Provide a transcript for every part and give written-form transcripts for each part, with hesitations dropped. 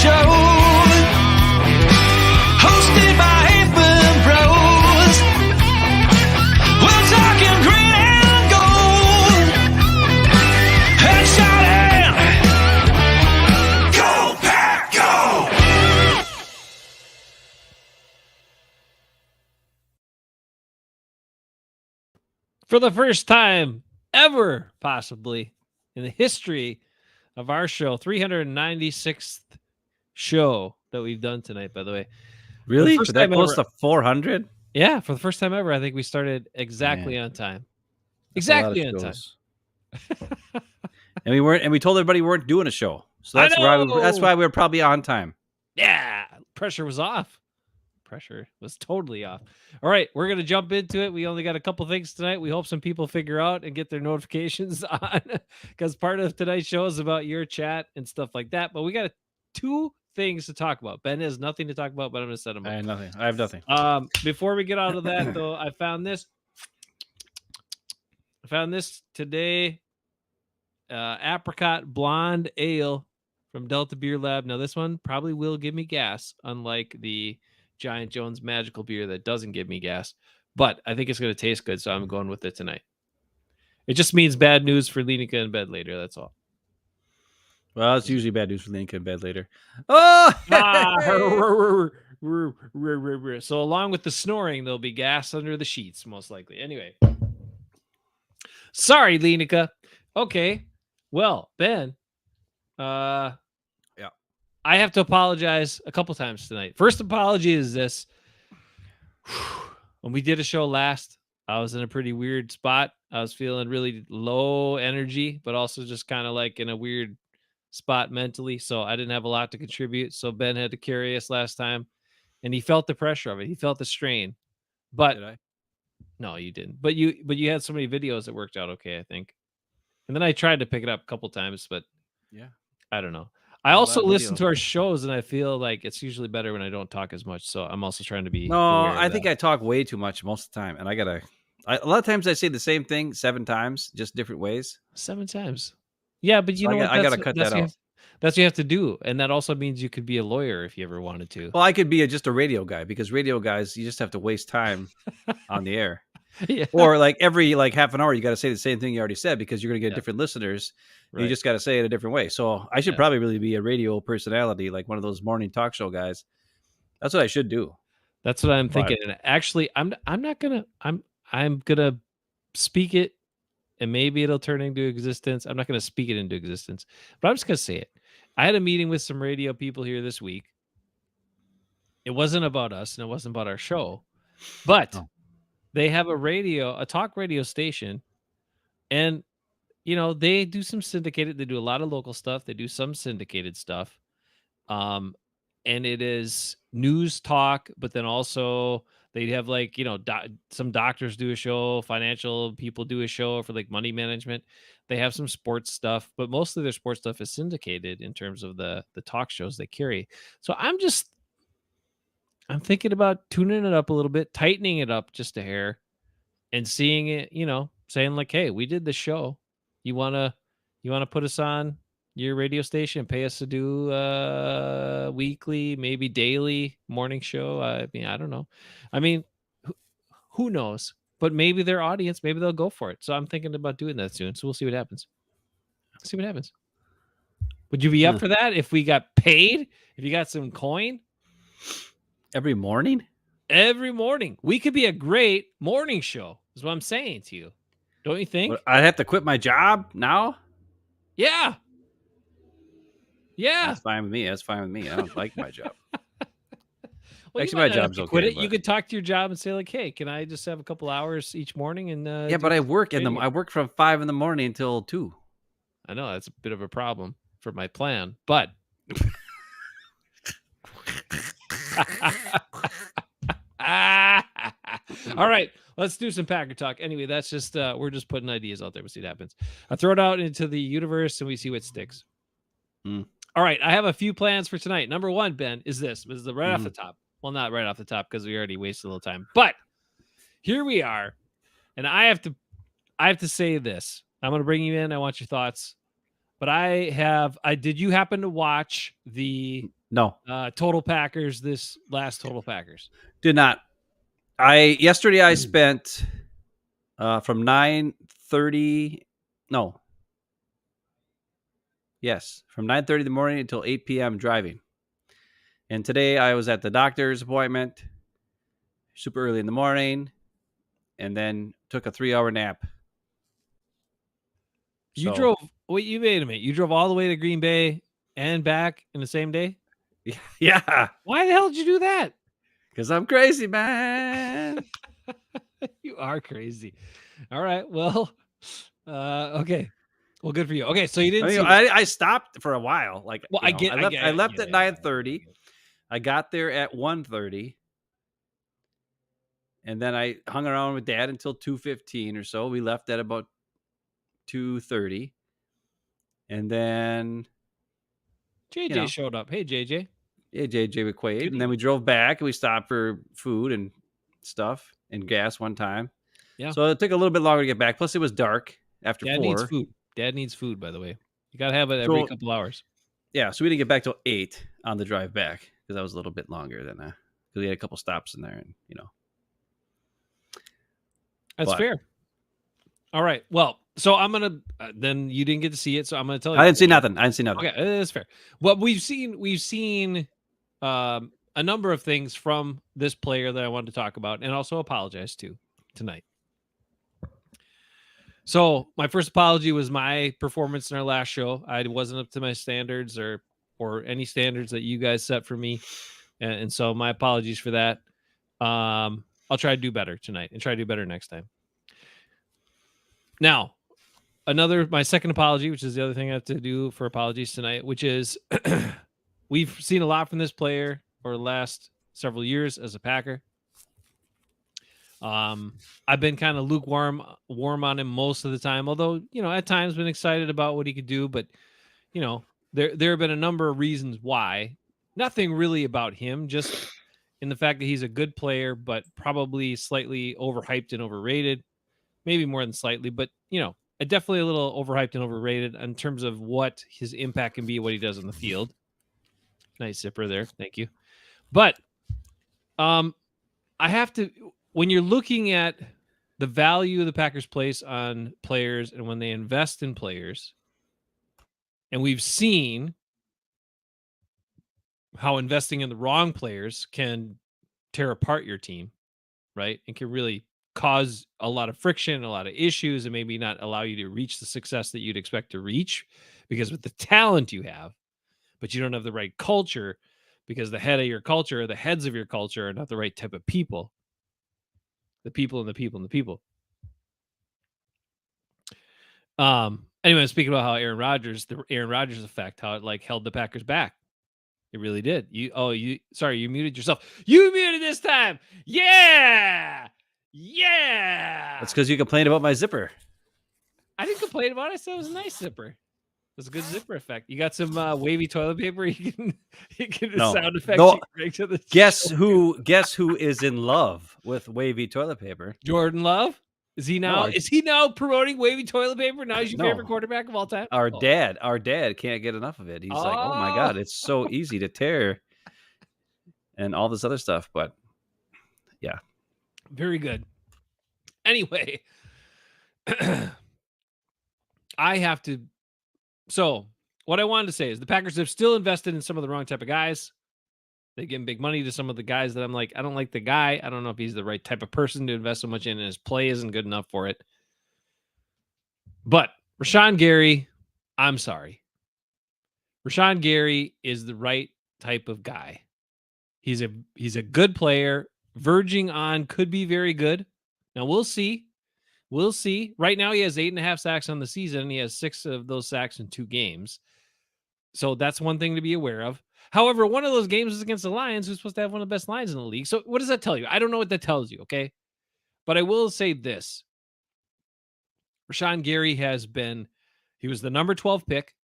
Show, hosted by April Bros. We're talking green and gold, headshot and go Pack Go. For the first time ever, possibly, in the history of our show, 396th show that we've done tonight, by the way. Really? first For that time close ever- to 400? Yeah, for the first time ever, I think we started exactly on time. That's a lot of Exactly on time. shows. And we told everybody we weren't doing a show. So that's why we were probably on time. Yeah, pressure was off. Pressure was totally off. All right, we're going to jump into it. We only got a couple things tonight. We hope some people figure out and get their notifications on, because part of tonight's show is about your chat and stuff like that. But we got two things to talk about. Ben has nothing to talk about, but I'm going to set him up. I have nothing. Before we get out of that, though, I found this today. Apricot Blonde Ale from Delta Beer Lab. Now, this one probably will give me gas, unlike the Giant Jones Magical Beer that doesn't give me gas. But I think it's going to taste good, so I'm going with it tonight. It just means bad news for Lineker in bed later. That's all. Well, it's usually bad news for Lineker in bed later. Oh! So along with the snoring, there'll be gas under the sheets, most likely. Anyway. Sorry, Lineker. Okay. Well, Ben, Yeah. I have to apologize a couple times tonight. First apology is this. When we did a show last, I was in a pretty weird spot. I was feeling really low energy, but also just kind of like in a weird spot mentally. So I didn't have a lot to contribute. So Ben had to carry us last time, and he felt the pressure of it. He felt the strain. But Did I? No, you didn't. But you had so many videos that worked out okay, I think. And then I tried to pick it up a couple times, but yeah, I don't know. I also listen to our shows, and I feel like it's usually better when I don't talk as much. So I'm also trying to be. No, I think I talk way too much most of the time, and a lot of times I say the same thing 7 times, just different ways. 7 times. Yeah, but you know what? I got to cut that out. That's what you have to do, and that also means you could be a lawyer if you ever wanted to. Well, I could be just a radio guy, because radio guys, you just have to waste time on the air. Yeah. Or every half an hour, you got to say the same thing you already said, because you're going to get different listeners. Right. You just got to say it a different way. So I should probably really be a radio personality, like one of those morning talk show guys. That's what I should do. That's what I'm thinking. And actually, I'm gonna speak it, and maybe it'll turn into existence. I'm not gonna speak it into existence, but I'm just gonna say it. I had a meeting with some radio people here this week. It wasn't about us, and it wasn't about our show, but they have a talk radio station, and they do some syndicated. They do a lot of local stuff. They do some syndicated stuff, and it is news talk. But then also they have some doctors do a show, financial people do a show for money management. They have some sports stuff, but mostly their sports stuff is syndicated in terms of the talk shows they carry. So I'm thinking about tuning it up a little bit, tightening it up just a hair, and seeing it, saying hey, we did the show. You wanna put us on your radio station, pay us to do weekly, maybe daily morning show? I mean, I don't know. I mean, who knows? But maybe their audience, maybe they'll go for it. So I'm thinking about doing that soon. So we'll see what happens. Would you be up for that if we got paid? If you got some coin? Every morning? Every morning. We could be a great morning show, is what I'm saying to you. Don't you think? I'd have to quit my job now? Yeah. That's fine with me. I don't like my job. Well, actually, my job's okay. Quit it. You could talk to your job and say hey, can I just have a couple hours each morning? And yeah, but I work I work from 5 a.m. until 2. I know that's a bit of a problem for my plan, but all right, let's do some Packer talk. Anyway, that's just we're just putting ideas out there. We'll see what happens. I throw it out into the universe and we see what sticks. All right, I have a few plans for tonight. Number 1, Ben, is this. This is the right off the top. Well, not right off the top because we already wasted a little time. But here we are, and I have to say this. I'm going to bring you in. I want your thoughts. But did you happen to watch the No, Total Packers, this last Total Packers. did not. Yesterday I spent from 9:30. No. Yes, from 9:30 in the morning until 8 p.m. driving. And today I was at the doctor's appointment super early in the morning and then took a 3-hour nap. You drove, wait a minute. You drove all the way to Green Bay and back in the same day? Yeah. Why the hell did you do that? Because I'm crazy, man. You are crazy. All right. Well, okay. Well, good for you. Okay, so you didn't see I stopped for a while. Like, well, I left at 9:30. I got there at 1:30. And then I hung around with Dad until 2:15 or so. We left at about 2:30. And then JJ showed up. Hey, JJ. Yeah, JJ McQuaid. And then we drove back and we stopped for food and stuff and gas one time. Yeah. So it took a little bit longer to get back. Plus, it was dark after Dad 4. needs food. Dad needs food, by the way. You got to have it every couple hours. Yeah. So we didn't get back till 8 on the drive back because that was a little bit longer than because we had a couple stops in there and, That's fair. All right. Well, so I'm going to, then you didn't get to see it. So I'm going to tell you. I didn't see nothing. Okay. That's fair. Well, we've seen a number of things from this player that I wanted to talk about and also apologize to tonight. So my first apology was my performance in our last show. I wasn't up to my standards or any standards that you guys set for me. And so my apologies for that. I'll try to do better tonight and try to do better next time. Now, my second apology, which is the other thing I have to do for apologies tonight, which is we've seen a lot from this player over the last several years as a Packer. I've been kind of warm on him most of the time, although, at times been excited about what he could do, but there have been a number of reasons why. Nothing really about him, just in the fact that he's a good player, but probably slightly overhyped and overrated. Maybe more than slightly, but definitely a little overhyped and overrated in terms of what his impact can be, what he does on the field. Nice zipper there. Thank you. But I have to, when you're looking at the value the Packers place on players and when they invest in players, and we've seen how investing in the wrong players can tear apart your team, right? And can really cause a lot of friction, a lot of issues, and maybe not allow you to reach the success that you'd expect to reach because with the talent you have, but you don't have the right culture because the head of your culture or the heads of your culture are not the right type of people. The people and the people and the people. Anyway, speaking about how the Aaron Rodgers effect, how it held the Packers back. It really did. You muted yourself. You muted this time. Yeah. That's because you complained about my zipper. I didn't complain about it. I said it was a nice zipper. It was a good zipper effect. You got some wavy toilet paper. You can sound effects. No. Guess who is in love with wavy toilet paper? Jordan Love. Is he now promoting wavy toilet paper? Now he's your favorite quarterback of all time? Our dad can't get enough of it. He's like, oh my God, it's so easy to tear and all this other stuff. But yeah. Very good. Anyway, so what I wanted to say is the Packers have still invested in some of the wrong type of guys. They give big money to some of the guys that I'm like, I don't like the guy. I don't know if he's the right type of person to invest so much in, and his play isn't good enough for it. But Rashawn Gary, I'm sorry. Rashawn Gary is the right type of guy. He's a good player, verging on could be very good. Now we'll see. We'll see. Right now he has 8.5 sacks on the season, and he has 6 of those sacks in 2 games. So that's one thing to be aware of. However, one of those games is against the Lions, who's supposed to have one of the best lines in the league. So what does that tell you? I don't know what that tells you, okay? But I will say this. Rashawn Gary he was the number 12 pick.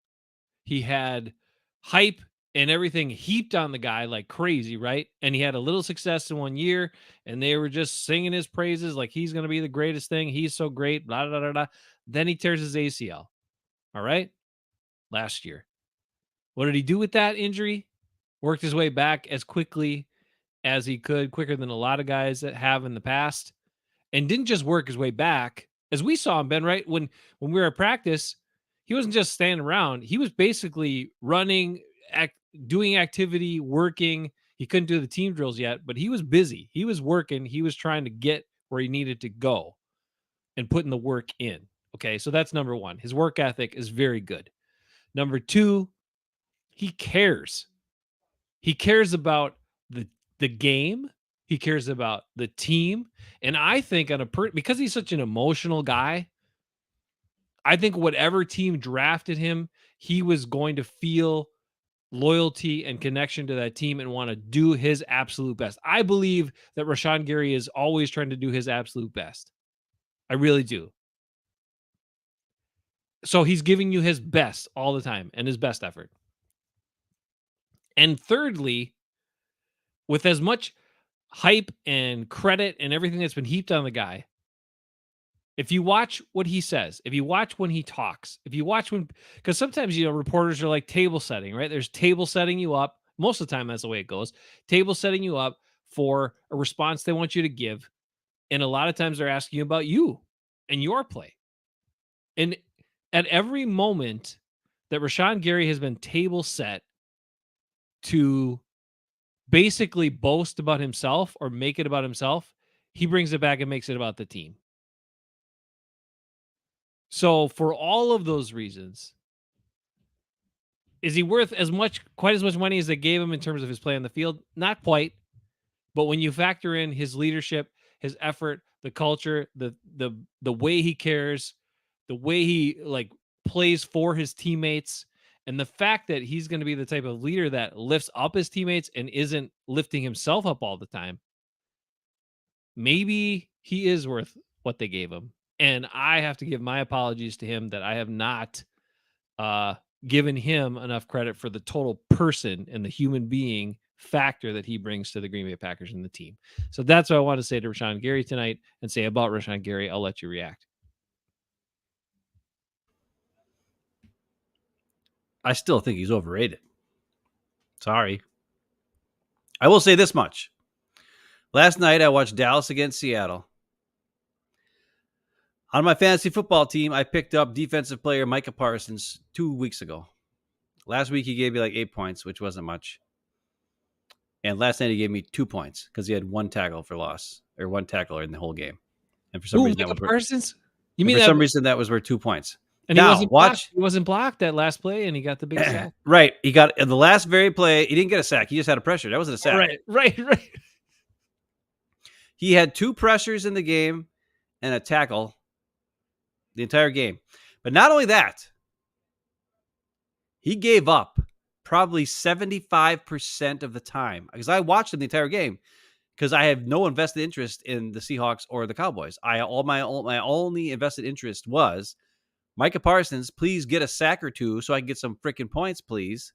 He had hype and everything heaped on the guy like crazy, right? And he had a little success in 1 year, and they were just singing his praises like he's going to be the greatest thing. He's so great, blah, blah, blah, blah. Then he tears his ACL, all right? Last year. What did he do with that injury? worked his way back as quickly as he could, quicker than a lot of guys that have in the past, and didn't just work his way back. As we saw him, Ben, right? When we were at practice, he wasn't just standing around. He was basically running, doing activity, working. He couldn't do the team drills yet, but he was busy. He was working. He was trying to get where he needed to go and putting the work in. Okay, so that's number one. His work ethic is very good. Number two, he cares. He cares about the game. He cares about the team. And I think because he's such an emotional guy, I think whatever team drafted him, he was going to feel loyalty and connection to that team and want to do his absolute best. I believe that Rashawn Gary is always trying to do his absolute best. I really do. So he's giving you his best all the time and his best effort. And thirdly, with as much hype and credit and everything that's been heaped on the guy, if you watch what he says, if you watch when he talks, if you watch because sometimes, reporters are like table setting, right? There's table setting you up. Most of the time, that's the way it goes. Table setting you up for a response they want you to give. And a lot of times they're asking you about you and your play. And at every moment that Rashawn Gary has been table set to basically boast about himself or make it about himself, he brings it back and makes it about the team. So for all of those reasons, is he worth quite as much money as they gave him in terms of his play on the field? Not quite. But when you factor in his leadership, his effort, the culture, the way he cares, the way he plays for his teammates, and the fact that he's going to be the type of leader that lifts up his teammates and isn't lifting himself up all the time, maybe he is worth what they gave him. And I have to give my apologies to him that I have not given him enough credit for the total person and the human being factor that he brings to the Green Bay Packers and the team. So that's what I want to say to Rashawn Gary tonight and say about Rashawn Gary. I'll let you react. I still think he's overrated. Sorry. I will say this much. Last night, I watched Dallas against Seattle. On my fantasy football team, I picked up defensive player Micah Parsons 2 weeks ago. Last week, he gave me 8 points, which wasn't much. And last night, he gave me 2 points because he had one tackle for loss, or one tackler in the whole game. And for some reason, Micah Parsons? Some reason that was worth 2 points. And now, he wasn't blocked that last play, and he got the big sack. Right. He got in the last very play. He didn't get a sack. He just had a pressure. That wasn't a sack. Right. He had 2 pressures in the game and a tackle the entire game. But not only that, he gave up probably 75% of the time, because I watched him the entire game because I have no invested interest in the Seahawks or the Cowboys. My only invested interest was Micah Parsons, please get a sack or 2 so I can get some freaking points, please.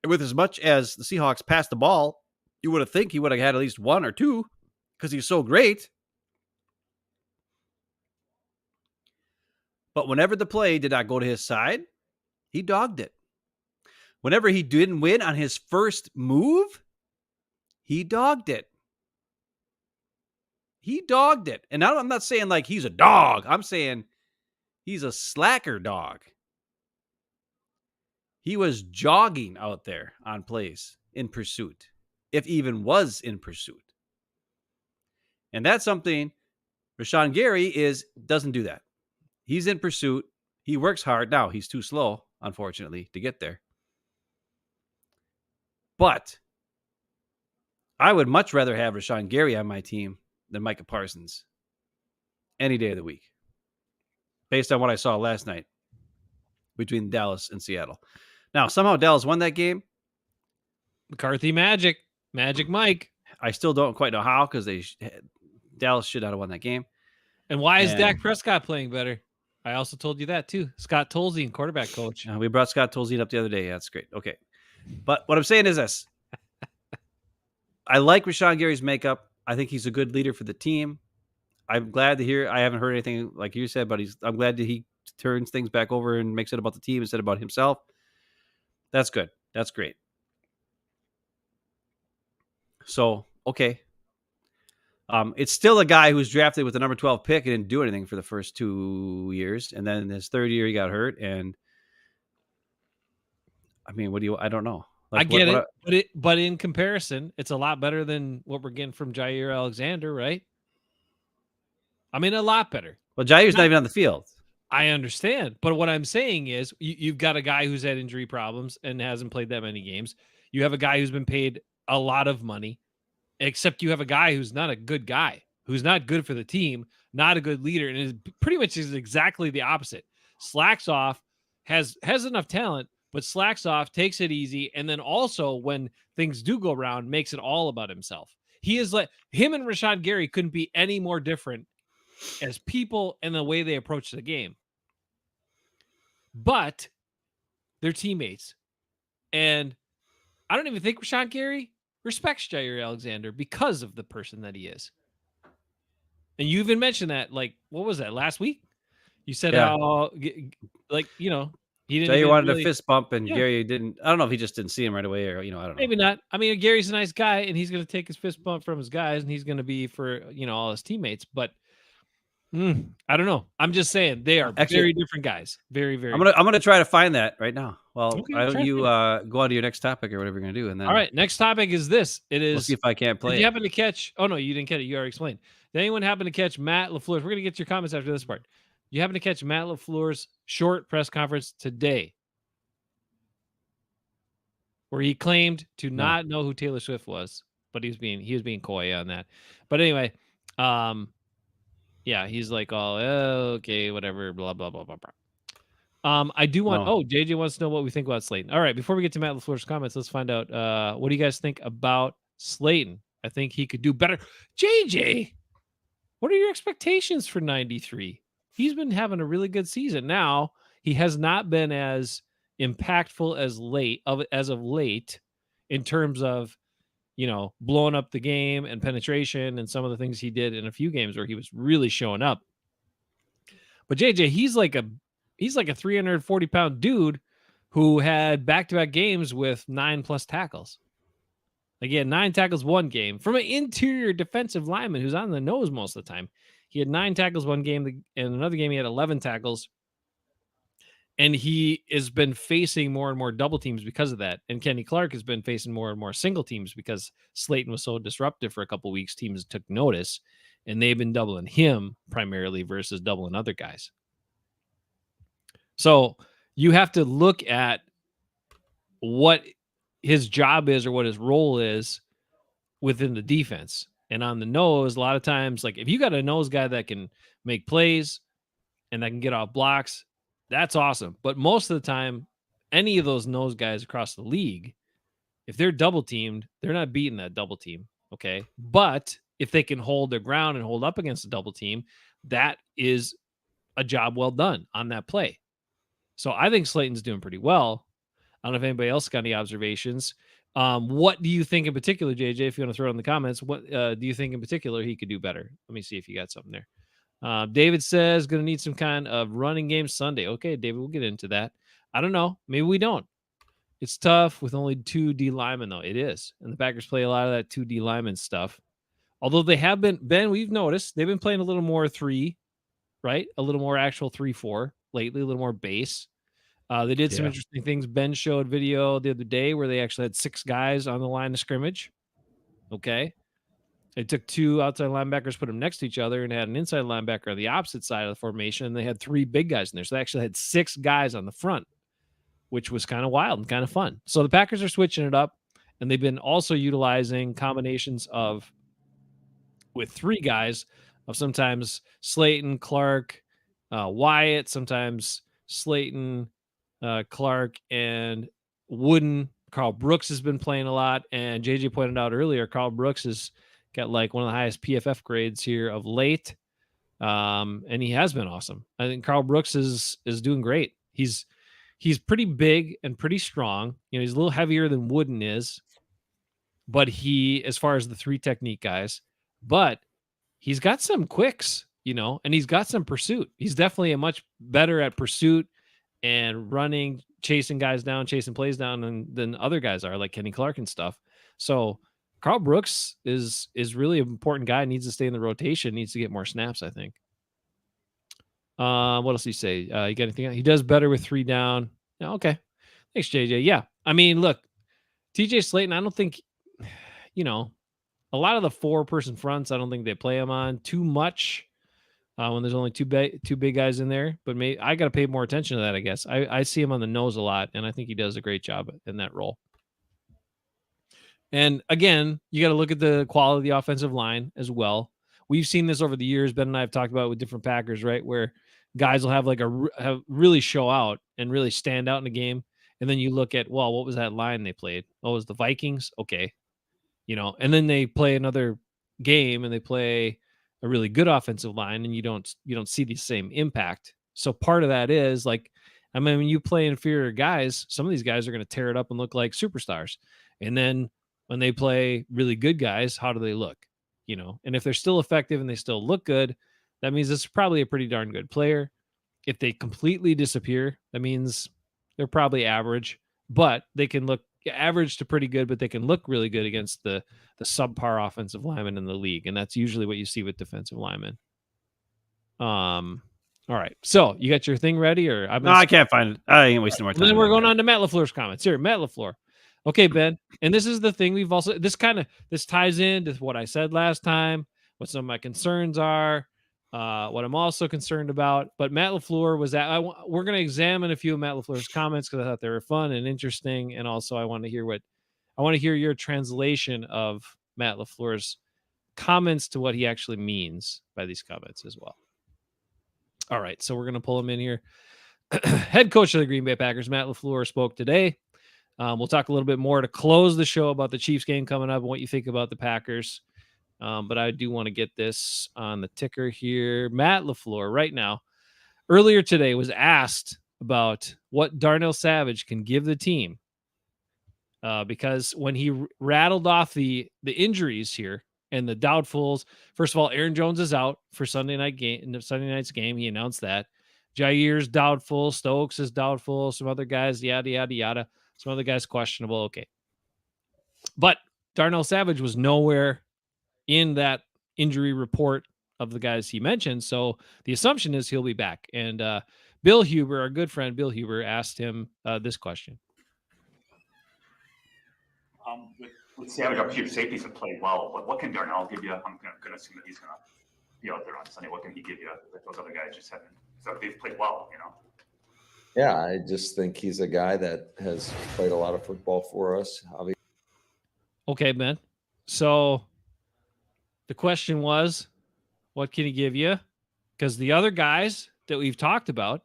With as much as the Seahawks passed the ball, you would have think he would have had at least 1 or 2 because he's so great. But whenever the play did not go to his side, he dogged it. Whenever he didn't win on his first move, he dogged it. And I'm not saying he's a dog. I'm saying he's a slacker dog. He was jogging out there on plays in pursuit, if even was in pursuit. And that's something Rashawn Gary doesn't do that. He's in pursuit. He works hard. Now, he's too slow, unfortunately, to get there. But I would much rather have Rashawn Gary on my team than Micah Parsons any day of the week, based on what I saw last night between Dallas and Seattle. Now, somehow Dallas won that game. McCarthy Magic Mike. I still don't quite know how, because Dallas should not have won that game. And why is Dak Prescott playing better? I also told you that too. Scott Tolzien, quarterback coach. We brought Scott Tolzien up the other day. That's great. Okay. But what I'm saying is this. I like Rashawn Gary's makeup. I think he's a good leader for the team. I'm glad to hear. I haven't heard anything like you said, but I'm glad that he turns things back over and makes it about the team instead of about himself. That's good. That's great. So, okay. It's still a guy who's drafted with the number 12 pick and didn't do anything for the first 2 years. And then his third year, he got hurt. And I mean, I don't know. I get it, but in comparison, it's a lot better than what we're getting from Jair Alexander, right? I mean, a lot better. Well, Jair's not even on the field. I understand. But what I'm saying is you've got a guy who's had injury problems and hasn't played that many games. You have a guy who's been paid a lot of money, except you have a guy who's not a good guy, who's not good for the team, not a good leader, and is pretty much is exactly the opposite. Slacks off, has enough talent, but slacks off, takes it easy, and then also when things do go around, makes it all about himself. He is like him and Rashawn Gary couldn't be any more different as people and the way they approach the game. But they're teammates. And I don't even think Rashawn Gary respects Jair Alexander because of the person that he is. And you even mentioned that, like, what was that, last week? You said how, like, he didn't. Jair wanted a fist bump, and Gary didn't. I don't know if he just didn't see him right away, or I don't know. Maybe not. I mean, Gary's a nice guy, and he's going to take his fist bump from his guys, and he's going to be for all his teammates. But I don't know. I'm just saying they are very different guys. Very, very. I'm gonna try to find that right now. Well, why don't you go on to your next topic or whatever you're gonna do, and then. All right, next topic is this. We'll see if I can't play. Did you happen to catch? Oh no, you didn't catch it. You already explained. Did anyone happen to catch Matt LaFleur? We're gonna get your comments after this part. You happen to catch Matt LaFleur's short press conference today, where he claimed to not know who Taylor Swift was, but he was being coy on that. But anyway, yeah, he's like, okay, whatever, blah, blah, blah, blah, blah. I do want, JJ wants to know what we think about Slayton. All right, before we get to Matt LaFleur's comments, let's find out, what do you guys think about Slayton? I think he could do better. JJ, what are your expectations for 93? He's been having a really good season. Now, he has not been as impactful as of late in terms of blowing up the game and penetration and some of the things he did in a few games where he was really showing up. But JJ, he's like a 340-pound dude who had back-to-back games with 9+ tackles. Again, 9 tackles one game from an interior defensive lineman who's on the nose most of the time. He had 9 tackles one game, and another game he had 11 tackles. And he has been facing more and more double teams because of that. And Kenny Clark has been facing more and more single teams because Slayton was so disruptive for a couple of weeks. Teams took notice, and they've been doubling him primarily versus doubling other guys. So you have to look at what his job is or what his role is within the defense. And on the nose, a lot of times, like if you got a nose guy that can make plays and that can get off blocks, that's awesome. But most of the time, any of those nose guys across the league, if they're double teamed, they're not beating that double team. Okay. But if they can hold their ground and hold up against a double team, that is a job well done on that play. So I think Slayton's doing pretty well. I don't know if anybody else got any observations. What do you think in particular, JJ, if you want to throw it in the comments, what do you think in particular he could do better? Let me see if you got something there. David says, going to need some kind of running game Sunday. Okay, David, we'll get into that. I don't know. Maybe we don't. It's tough with only 2 D linemen, though. It is. And the Packers play a lot of that 2 D lineman stuff. Although they have been, Ben, we've noticed, they've been playing a little more 3, right? A little more actual 3-4 lately, a little more base. They did some interesting things. Ben showed video the other day where they actually had 6 guys on the line of scrimmage. Okay. They took 2 outside linebackers, put them next to each other, and had an inside linebacker on the opposite side of the formation. And they had 3 big guys in there. So they actually had 6 guys on the front, which was kind of wild and kind of fun. So the Packers are switching it up, and they've been also utilizing combinations with 3 guys of sometimes Slayton, Clark, Wyatt, sometimes Slayton, Clark, and Wooden. Carl Brooks has been playing a lot, and JJ pointed out earlier, Carl Brooks has got like one of the highest PFF grades here of late, and he has been awesome. I think Carl Brooks is doing great. He's pretty big and pretty strong. He's a little heavier than Wooden is, but as far as the 3 technique guys, but he's got some quicks, and he's got some pursuit. He's definitely a much better at pursuit and running, chasing guys down, chasing plays down than other guys are, like Kenny Clark and stuff. So Carl Brooks is really an important guy. Needs to stay in the rotation. Needs to get more snaps, I think. What else do you say? You got anything else? He does better with 3 down. Okay. Thanks, JJ. Yeah. I mean, look, TJ Slayton, I don't think, a lot of the 4-person fronts, I don't think they play him on too much when there's only two big guys in there. But I got to pay more attention to that, I guess. I see him on the nose a lot, and I think he does a great job in that role. And again, you got to look at the quality of the offensive line as well. We've seen this over the years. Ben and I have talked about it with different Packers, right? Where guys will have have really show out and really stand out in the game. And then you look at, well, what was that line they played? Oh, it was the Vikings? Okay. And then they play another game and they play a really good offensive line and you don't see the same impact. So part of that is like, I mean, when you play inferior guys, some of these guys are going to tear it up and look like superstars. And then when they play really good guys, how do they look? And if they're still effective and they still look good, that means it's probably a pretty darn good player. If they completely disappear, that means they're probably average, but they can look average to pretty good, but they can look really good against the subpar offensive linemen in the league. And that's usually what you see with defensive linemen. All right. So you got your thing ready or I can't find it. I ain't wasting more time. Then we're going on to Matt LaFleur's comments. Here, Matt LaFleur. Okay, Ben. And this is the thing we've also this ties into what I said last time, what some of my concerns are, what I'm also concerned about. But Matt LaFleur was we're going to examine a few of Matt LaFleur's comments because I thought they were fun and interesting, and also I want to hear your translation of Matt LaFleur's comments to what he actually means by these comments as well. All right, so we're going to pull him in here. Head coach of the Green Bay Packers, Matt LaFleur, spoke today. We'll talk a little bit more to close the show about the Chiefs game coming up and what you think about the Packers. But I do want to get this on the ticker here. Matt LaFleur, right now, earlier today was asked about what Darnell Savage can give the team. Because when he rattled off the injuries here and the doubtfuls, first of all, Aaron Jones is out for Sunday night's game. He announced that. Jair's doubtful. Stokes is doubtful. Some other guys, yada, yada, yada. Some other guys questionable. Okay. But Darnell Savage was nowhere in that injury report of the guys he mentioned. So the assumption is he'll be back. And Bill Huber, our good friend Bill Huber, asked him this question. With Savage, up here, safeties have played well. What can Darnell give you? I'm going to assume that he's going to be out there on Sunday. What can he give you that those other guys just haven't? So they've played well, Yeah, I just think he's a guy that has played a lot of football for us. Okay, Ben. So the question was, what can he give you? Because the other guys that we've talked about,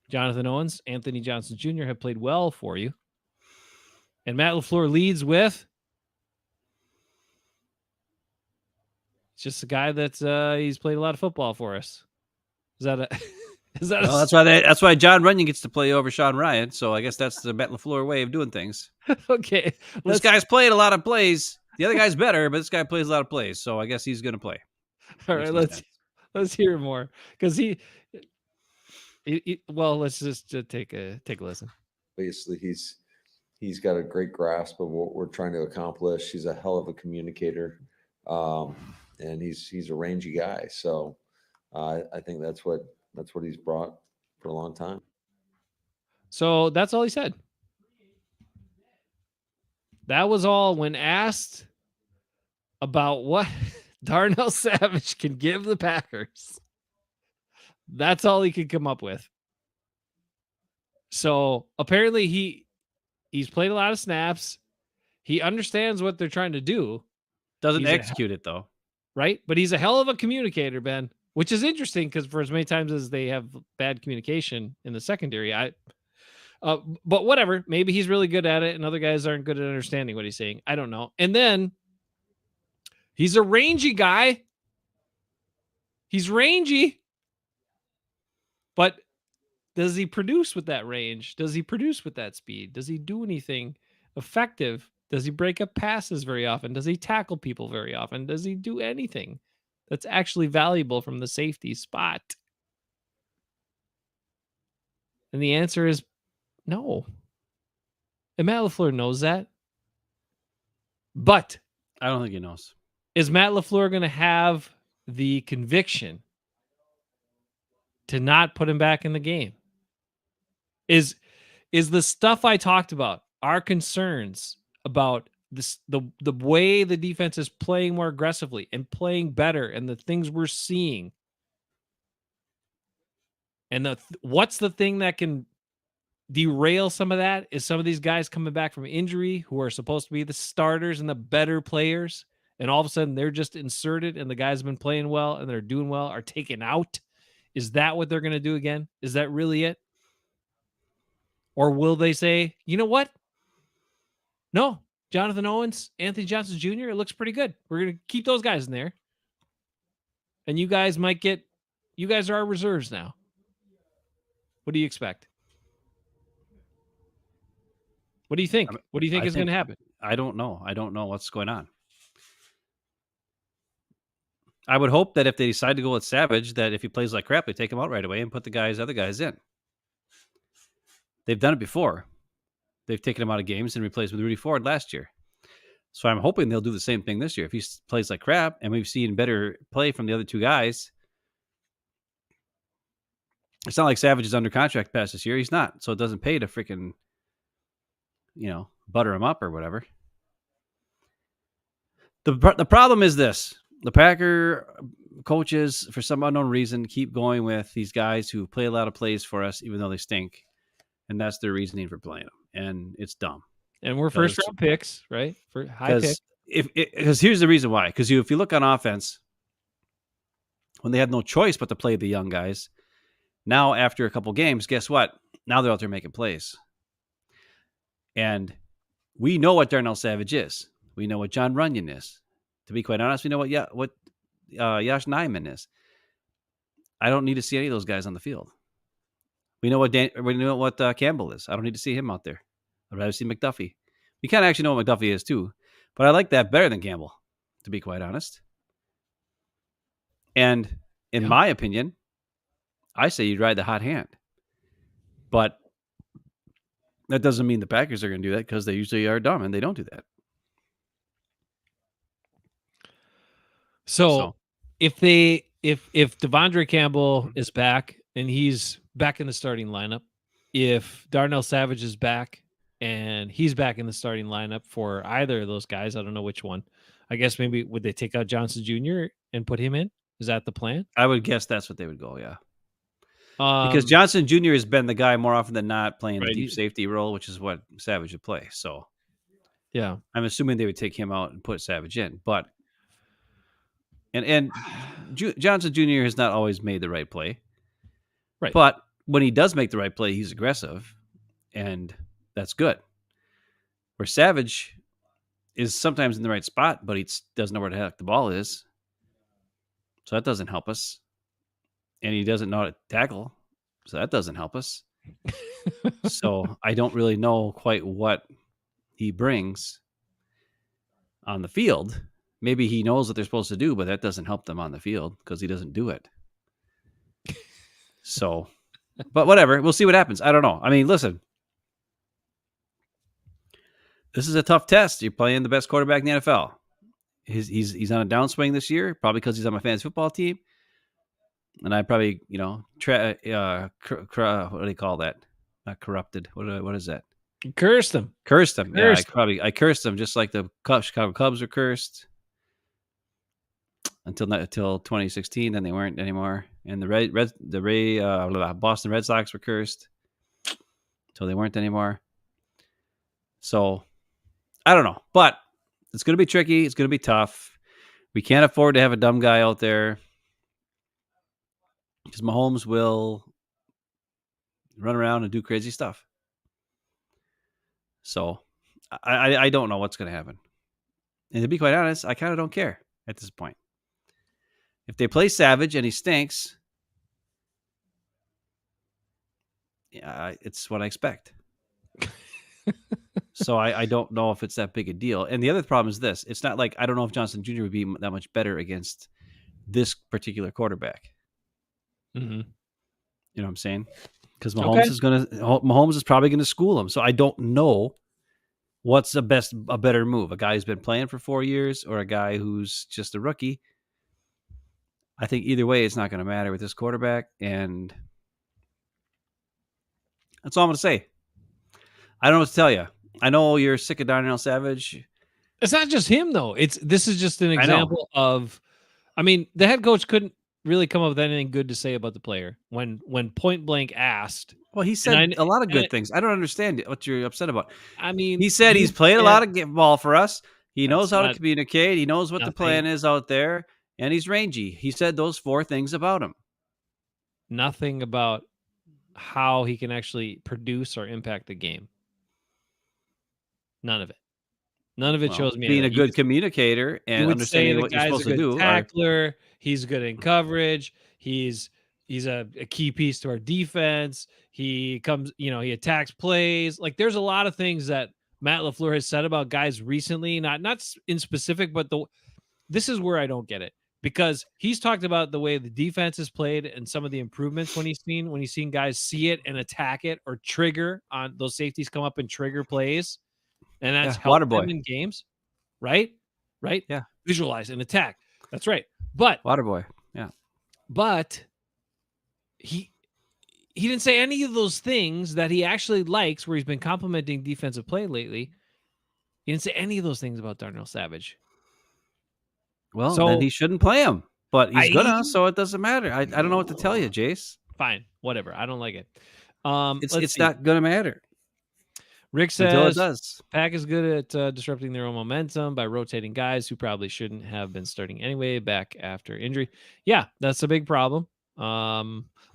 Jonathan Owens, Anthony Johnson Jr., have played well for you. And Matt LaFleur leads with just a guy that he's played a lot of football for us. Is that a... That's why John Runyon gets to play over Sean Ryan. So I guess that's the Matt LaFleur way of doing things. Okay. This guy's played a lot of plays. The other guy's better, but this guy plays a lot of plays. So I guess he's going to play. All right, let's hear more because let's just take a listen. Obviously, he's got a great grasp of what we're trying to accomplish. He's a hell of a communicator, and he's a rangy guy. So I think that's what he's brought for a long time. So that's all he said. That was all when asked about what Darnell Savage can give the Packers. That's all he could come up with. So apparently he's played a lot of snaps. He understands what they're trying to do. Doesn't execute it though. Right? But he's a hell of a communicator, Ben, which is interesting because for as many times as they have bad communication in the secondary, but whatever, maybe he's really good at it and other guys aren't good at understanding what he's saying. I don't know. And then he's a rangy guy. He's rangy. But does he produce with that range? Does he produce with that speed? Does he do anything effective? Does he break up passes very often? Does he tackle people very often? Does he do anything that's actually valuable from the safety spot? And the answer is no. And Matt LaFleur knows that. But I don't think he knows. Is Matt LaFleur going to have the conviction to not put him back in the game? Is the stuff I talked about, our concerns about this, the way the defense is playing more aggressively and playing better, and the things we're seeing, and what's the thing that can derail some of that is some of these guys coming back from injury who are supposed to be the starters and the better players, and all of a sudden they're just inserted, and the guys have been playing well and they're doing well are taken out. Is that what they're going to do again? Is that really it? Or will they say, you know what? No, Jonathan Owens, Anthony Johnson Jr., it looks pretty good. We're going to keep those guys in there. And you guys are our reserves now. What do you expect? What do you think? What do you think is going to happen? I don't know. I don't know what's going on. I would hope that if they decide to go with Savage, that if he plays like crap, they take him out right away and put the other guys in. They've done it before. They've taken him out of games and replaced with Rudy Ford last year. So I'm hoping they'll do the same thing this year. If he plays like crap and we've seen better play from the other two guys, it's not like Savage is under contract past this year. He's not. So it doesn't pay to freaking, butter him up or whatever. The problem is this. The Packer coaches, for some unknown reason, keep going with these guys who play a lot of plays for us, even though they stink. And that's their reasoning for playing them. And it's dumb. And we're first round picks, right? For high pick. Because here's the reason why. Because if you look on offense, when they had no choice but to play the young guys, now after a couple games, guess what? Now they're out there making plays. And we know what Darnell Savage is. We know what John Runyon is. To be quite honest, we know what Yash Nyman is. I don't need to see any of those guys on the field. We know what Campbell is. I don't need to see him out there. I'd rather see McDuffie. We kind of actually know what McDuffie is too, but I like that better than Campbell, to be quite honest. And in my opinion, I say you'd ride the hot hand. But that doesn't mean the Packers are going to do that, because they usually are dumb and they don't do that. So if Devondre Campbell is back and he's back in the starting lineup, if Darnell Savage is back and he's back in the starting lineup for either of those guys, I don't know which one. I guess maybe would they take out Johnson Jr. and put him in? Is that the plan? I would guess that's what they would go, yeah. Because Johnson Jr. has been the guy more often than not playing the deep safety role, which is what Savage would play. So, yeah, I'm assuming they would take him out and put Savage in. But and Johnson Jr. has not always made the right play, right? But when he does make the right play, he's aggressive, and that's good. Where Savage is sometimes in the right spot, but he doesn't know where the heck the ball is, so that doesn't help us. And he doesn't know how to tackle, so that doesn't help us. So I don't really know quite what he brings on the field. Maybe he knows what they're supposed to do, but that doesn't help them on the field because he doesn't do it. So, but whatever. We'll see what happens. I don't know. I mean, listen. This is a tough test. You're playing the best quarterback in the NFL. He's on a downswing this year, probably because he's on my fantasy football team. And I probably, what do they call that? Not corrupted. What is that? Cursed him. Yeah, I cursed him just like the Chicago Cubs were cursed until 2016. Then they weren't anymore. And the Boston Red Sox were cursed until they weren't anymore. So I don't know, but it's going to be tricky. It's going to be tough. We can't afford to have a dumb guy out there, because Mahomes will run around and do crazy stuff. So I don't know what's going to happen. And to be quite honest, I kind of don't care at this point. If they play Savage and he stinks, yeah, it's what I expect. So I don't know if it's that big a deal. And the other problem is this. It's not like I don't know if Johnson Jr. would be that much better against this particular quarterback. Mm-hmm. You know what I'm saying? Because Mahomes is probably going to school him. So I don't know what's a better move? A guy who's been playing for 4 years or a guy who's just a rookie? I think either way, it's not going to matter with this quarterback, and that's all I'm going to say. I don't know what to tell you. I know you're sick of Darnell Savage. It's not just him though. This is just an example of. I mean, the head coach couldn't really come up with anything good to say about the player when point blank asked. Well, he said a lot of good things. I don't understand what you're upset about. I mean, he said he's played a lot of ball for us. He knows how to communicate. He knows what the plan is out there, and he's rangy. He said those 4 things about him. Nothing about how he can actually produce or impact the game. None of it. None of it shows me being a good communicator and understanding what you're supposed to do. Tackler, he's good in coverage. He's a key piece to our defense. He comes, he attacks plays. Like there's a lot of things that Matt LaFleur has said about guys recently, not in specific, but this is where I don't get it, because he's talked about the way the defense is played and some of the improvements when he's seen guys see it and attack it or trigger on those safeties come up and trigger plays. And that's helped them in games, right? Right? Yeah. Visualize and attack. That's right. But Waterboy, yeah. But he didn't say any of those things that he actually likes, where he's been complimenting defensive play lately. He didn't say any of those things about Darnell Savage. Well, then he shouldn't play him, but he's gonna, so it doesn't matter. I don't know what to tell you, Jace. Fine, whatever. I don't like it. It's not gonna matter. Rick says Pack is good at disrupting their own momentum by rotating guys who probably shouldn't have been starting anyway back after injury. Yeah, that's a big problem.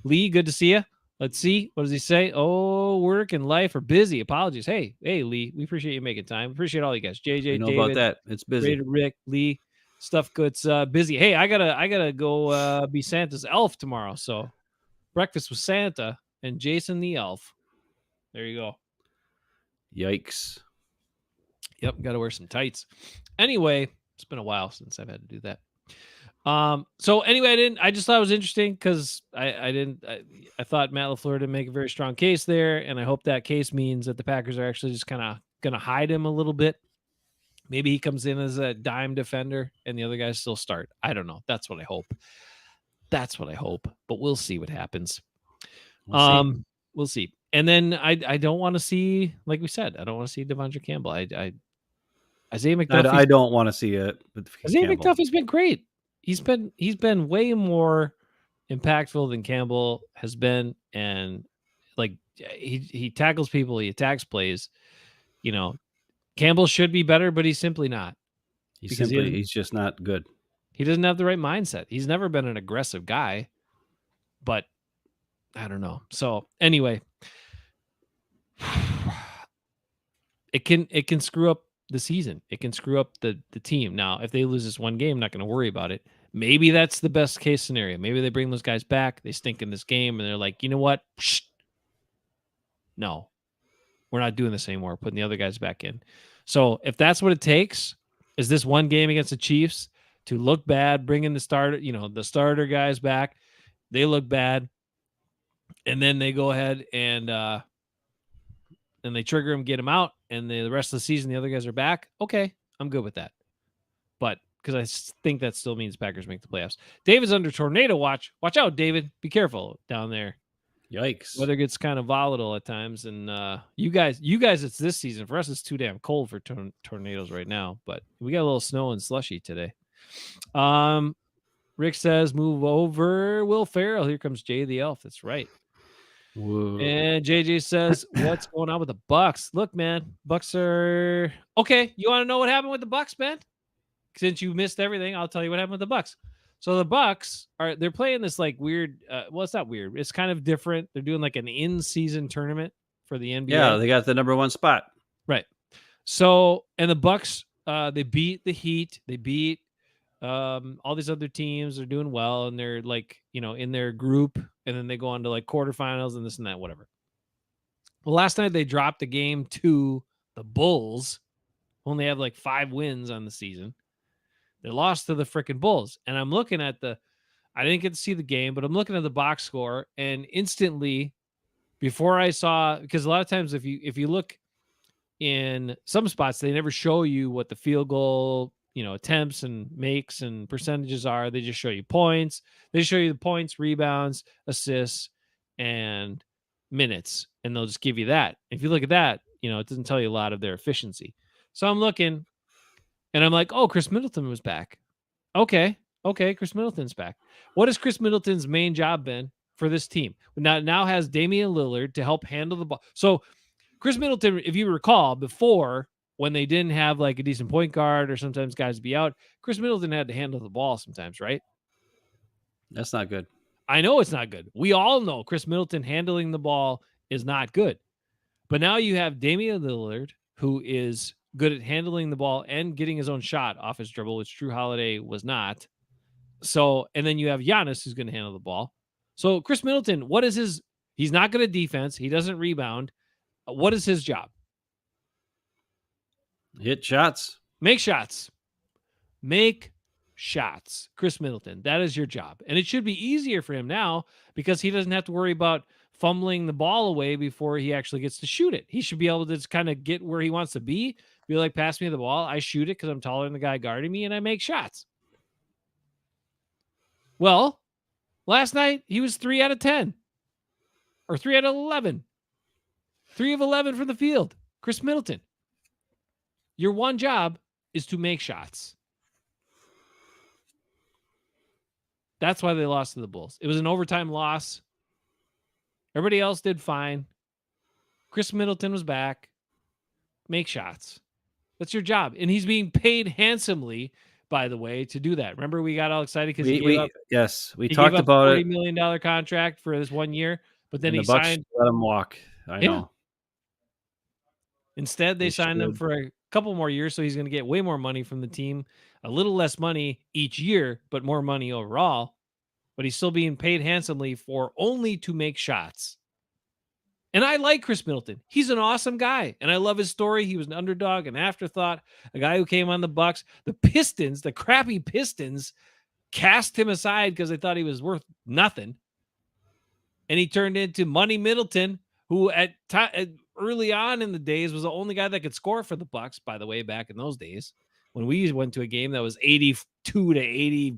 Lee, good to see you. Let's see. What does he say? Oh, work and life are busy. Apologies. Hey, Lee, we appreciate you making time. Appreciate all you guys. JJ, know David, about that. It's busy. Rick, Lee, stuff gets busy. Hey, I gotta go be Santa's elf tomorrow. So breakfast with Santa and Jason the elf. There you go. Yikes. Yep, got to wear some tights. Anyway, it's been a while since I've had to do that. So anyway, I just thought it was interesting because I thought Matt LaFleur didn't make a very strong case there, and I hope that case means that the Packers are actually just kind of going to hide him a little bit. Maybe he comes in as a dime defender and the other guys still start. I don't know. That's what I hope. But we'll see what happens. We'll see. And then I don't want to see, like we said, I don't want to see Devondre Campbell. Isaiah McDuffie. I don't want to see it. Isaiah McDuffie's been great. He's been way more impactful than Campbell has been, and like he tackles people, he attacks plays. Campbell should be better, but he's simply not. He's just not good. He doesn't have the right mindset. He's never been an aggressive guy, but I don't know. So anyway, it can screw up the season. It can screw up the team. Now, if they lose this one game, I'm not going to worry about it. Maybe that's the best case scenario. Maybe they bring those guys back. They stink in this game, and they're like, you know what? No, we're not doing this anymore. Putting the other guys back in. So if that's what it takes, is this one game against the Chiefs to look bad, bring in the starter guys back. They look bad. And then they go ahead and they trigger him, get him out, and the rest of the season the other guys are back. Okay, I'm good with that. But because I think that still means Packers make the playoffs. David's under tornado watch. Watch out, David. Be careful down there. Yikes. Weather gets kind of volatile at times, and you guys, it's this season. For us, it's too damn cold for tornadoes right now. But we got a little snow and slushy today. Rick says, "Move over, Will Ferrell. Here comes Jay the Elf." That's right. Whoa. And JJ says, "What's going on with the Bucks? Look, man, Bucks are okay. You want to know what happened with the Bucks, man? Since you missed everything, I'll tell you what happened with the Bucks. So the Bucks they're playing this like weird. Well, it's not weird. It's kind of different. They're doing like an in-season tournament for the NBA. Yeah, they got the number 1 spot. Right. So, and the Bucks, they beat the Heat. They beat all these other teams. Are doing well, and they're like in their group, and then they go on to like quarterfinals and this and that, whatever. Well, last night they dropped the game to the Bulls. Only have like 5 wins on the season. They lost to the freaking Bulls. And I'm looking at I didn't get to see the game, but I'm looking at the box score, and instantly before I saw, because a lot of times if you look, in some spots, they never show you what the field goal, attempts and makes and percentages are. They just show you points. They show you the points, rebounds, assists, and minutes, and they'll just give you that. If you look at that, it doesn't tell you a lot of their efficiency. So I'm looking, and I'm like, oh, Chris Middleton was back. Okay, Chris Middleton's back. What has Chris Middleton's main job been for this team? Now has Damian Lillard to help handle the ball. So Chris Middleton, if you recall, before when they didn't have like a decent point guard or sometimes guys be out, Chris Middleton had to handle the ball sometimes, right? That's not good. I know it's not good. We all know Chris Middleton handling the ball is not good. But now you have Damian Lillard, who is good at handling the ball and getting his own shot off his dribble, which Drew Holiday was not. So, and then you have Giannis, who's going to handle the ball. So Chris Middleton, what is his? He's not good at defense. He doesn't rebound. What is his job? Hit shots. Make shots. Make shots. Chris Middleton, that is your job. And it should be easier for him now because he doesn't have to worry about fumbling the ball away before he actually gets to shoot it. He should be able to just kind of get where he wants to be like, pass me the ball. I shoot it because I'm taller than the guy guarding me, and I make shots. Well, last night he was 3 out of 10 or 3 out of 11. 3 of 11 from the field. Chris Middleton. Your one job is to make shots. That's why they lost to the Bulls. It was an overtime loss. Everybody else did fine. Chris Middleton was back. Make shots. That's your job. And he's being paid handsomely, by the way, to do that. Remember, we got all excited because we talked gave about up it. $40 million contract for this 1 year, but then he Bucks signed. Let him walk. I know. Instead, they signed him for a couple more years, so he's going to get way more money from the team. A little less money each year, but more money overall. But he's still being paid handsomely for only to make shots. And I like Chris Middleton. He's an awesome guy, and I love his story. He was an underdog, an afterthought, a guy who came on the Bucks. The Pistons, the crappy Pistons, cast him aside because they thought he was worth nothing. And he turned into Money Middleton, who early on in the days was the only guy that could score for the Bucks, by the way, back in those days. When we went to a game that was 82 to 80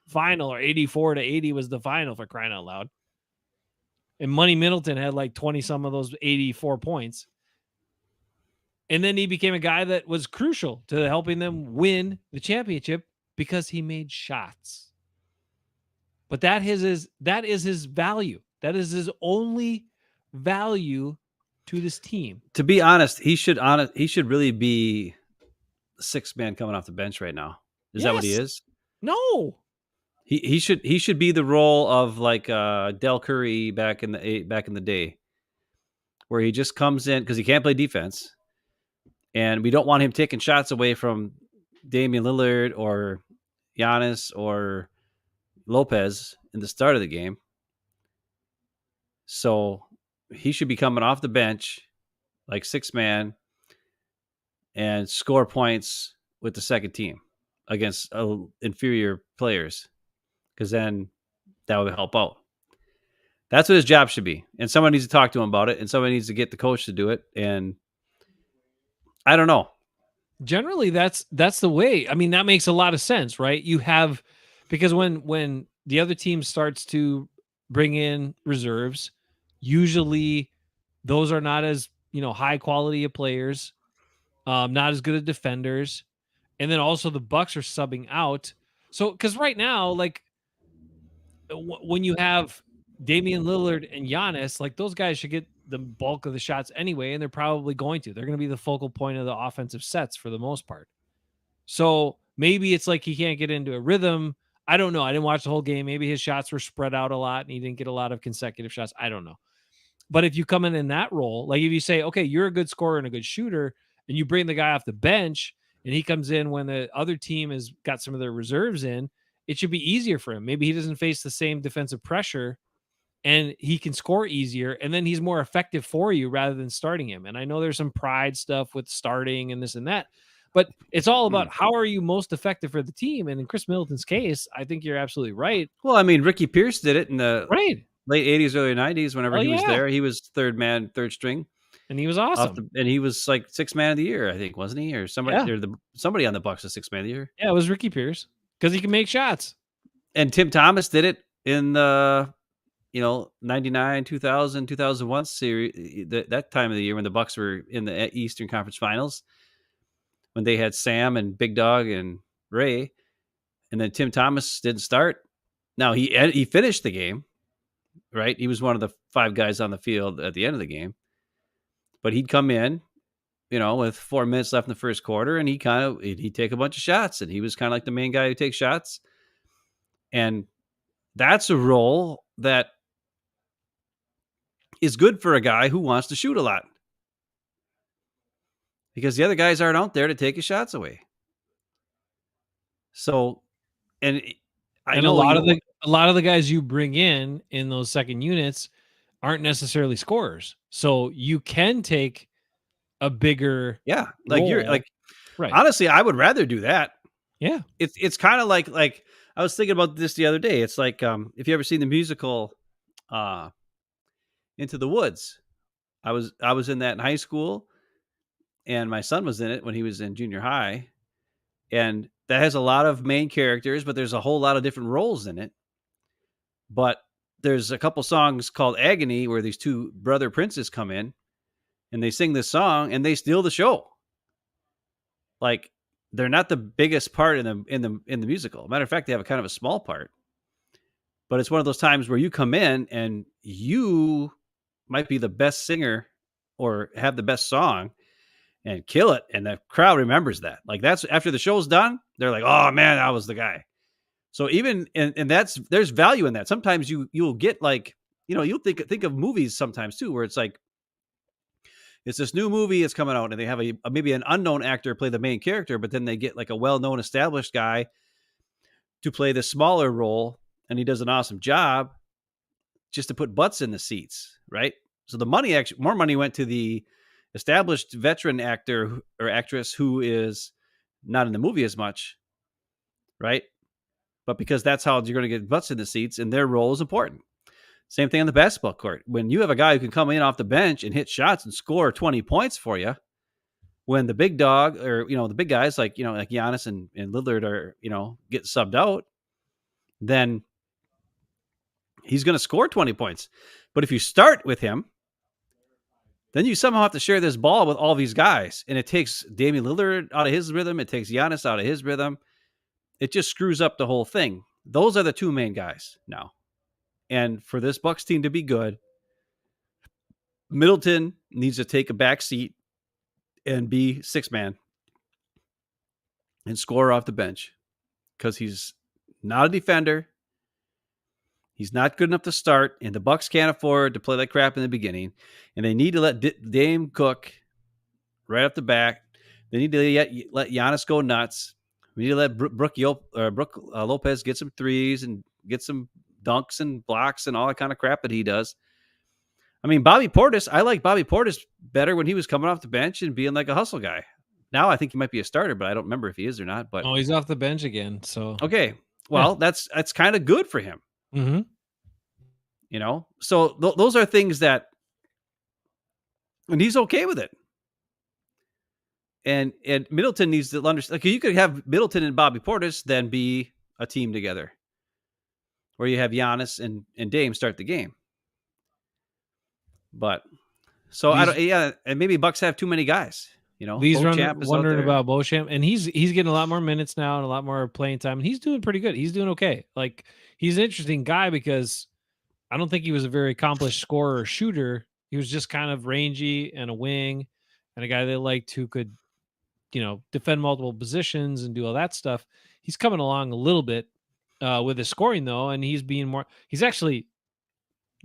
final, or 84 to 80 was the final, for crying out loud. And Money Middleton had like 20 some of those 84 points. And then he became a guy that was crucial to helping them win the championship because he made shots. But that is his value. That is his only value to this team. To be honest, he should really be the sixth man coming off the bench right now. Is that what he is? No. He should be the role of like Del Curry back in the day, where he just comes in because he can't play defense, and we don't want him taking shots away from Damian Lillard or Giannis or Lopez in the start of the game. So he should be coming off the bench like sixth man and score points with the second team against inferior players. Because then that would help out. That's what his job should be. And someone needs to talk to him about it. And somebody needs to get the coach to do it. And I don't know. Generally, that's the way. I mean, that makes a lot of sense, right? You have, because when the other team starts to bring in reserves, usually those are not as, high quality of players, not as good at defenders. And then also the Bucks are subbing out. So, because right now, like, when you have Damian Lillard and Giannis, like, those guys should get the bulk of the shots anyway, and they're probably going to. They're going to be the focal point of the offensive sets for the most part. So maybe it's like he can't get into a rhythm. I don't know. I didn't watch the whole game. Maybe his shots were spread out a lot and he didn't get a lot of consecutive shots. I don't know. But if you come in that role, like if you say, okay, you're a good scorer and a good shooter, and you bring the guy off the bench and he comes in when the other team has got some of their reserves in, it should be easier for him. Maybe he doesn't face the same defensive pressure and he can score easier, and then he's more effective for you rather than starting him. And I know there's some pride stuff with starting and this and that, but it's all about how are you most effective for the team. And in Chris Middleton's case, I think you're absolutely right. Well, I mean, Ricky Pierce did it in the late 80s, early 90s, whenever he was there. He was third man, third string. and he was awesome. And he was like 6th man of the year, I think, wasn't he? Or somebody, Yeah. somebody on the Bucks was 6th man of the year. Yeah, it was Ricky Pierce because he can make shots. And Tim Thomas did it in the 99, 2000, 2001 series, that time of the year when the Bucks were in the Eastern Conference Finals, when they had Sam and Big Dog and Ray, and then Tim Thomas didn't start. Now he finished the game, right? He was one of the 5 guys on the field at the end of the game, but he'd come in, with 4 minutes left in the first quarter, and he'd take a bunch of shots, and he was kind of like the main guy who takes shots, and that's a role that is good for a guy who wants to shoot a lot, because the other guys aren't out there to take his shots away. So, and I know a lot of the guys you bring in those second units aren't necessarily scorers, so you can take a bigger role. Right. Honestly, I would rather do that. Yeah, it's kind of like I was thinking about this the other day. It's like if you ever seen the musical Into the Woods, I was in that in high school, and my son was in it when he was in junior high, and that has a lot of main characters, but there's a whole lot of different roles in it. But there's a couple songs called Agony where these 2 brother princes come in and they sing this song and they steal the show. Like, they're not the biggest part in the musical. Matter of fact, they have a kind of a small part. But it's one of those times where you come in and you might be the best singer or have the best song and kill it, and the crowd remembers that. Like, that's after the show's done, they're like, "Oh man, I was the guy." So even and there's value in that. Sometimes you'll get like, you'll think of movies sometimes too, where it's like, it's this new movie that's coming out and they have maybe an unknown actor play the main character, but then they get like a well-known established guy to play the smaller role, and he does an awesome job just to put butts in the seats, right? So the money, more money went to the established veteran actor or actress who is not in the movie as much, right? But because that's how you're going to get butts in the seats, and their role is important. Same thing on the basketball court. When you have a guy who can come in off the bench and hit shots and score 20 points for you, when the big dog or, the big guys like Giannis and Lillard are, get subbed out, then he's going to score 20 points. But if you start with him, then you somehow have to share this ball with all these guys. And it takes Damian Lillard out of his rhythm. It takes Giannis out of his rhythm. It just screws up the whole thing. Those are the 2 main guys now. And for this Bucks team to be good, Middleton needs to take a back seat and be 6th man and score off the bench, because he's not a defender. He's not good enough to start, and the Bucks can't afford to play like crap in the beginning. And they need to let Dame cook right off the back. They need to let Giannis go nuts. We need to let Brooke Lopez get some threes and get some dunks and blocks and all that kind of crap that he does. I mean, Bobby Portis, I like Bobby Portis better when he was coming off the bench and being like a hustle guy. Now I think he might be a starter, but I don't remember if he is or not. But he's off the bench again. So okay, well, that's kind of good for him. Mm-hmm. So those are things that, and he's okay with it. And Middleton needs to understand. Like, you could have Middleton and Bobby Portis then be a team together, where you have Giannis and Dame start the game. But so and maybe Bucks have too many guys. These wondering about Beauchamp, and he's getting a lot more minutes now and a lot more playing time, and he's doing pretty good. He's doing okay. Like, he's an interesting guy because I don't think he was a very accomplished scorer or shooter. He was just kind of rangy and a wing, and a guy they liked who could, defend multiple positions and do all that stuff. He's coming along a little bit with his scoring though, and he's actually,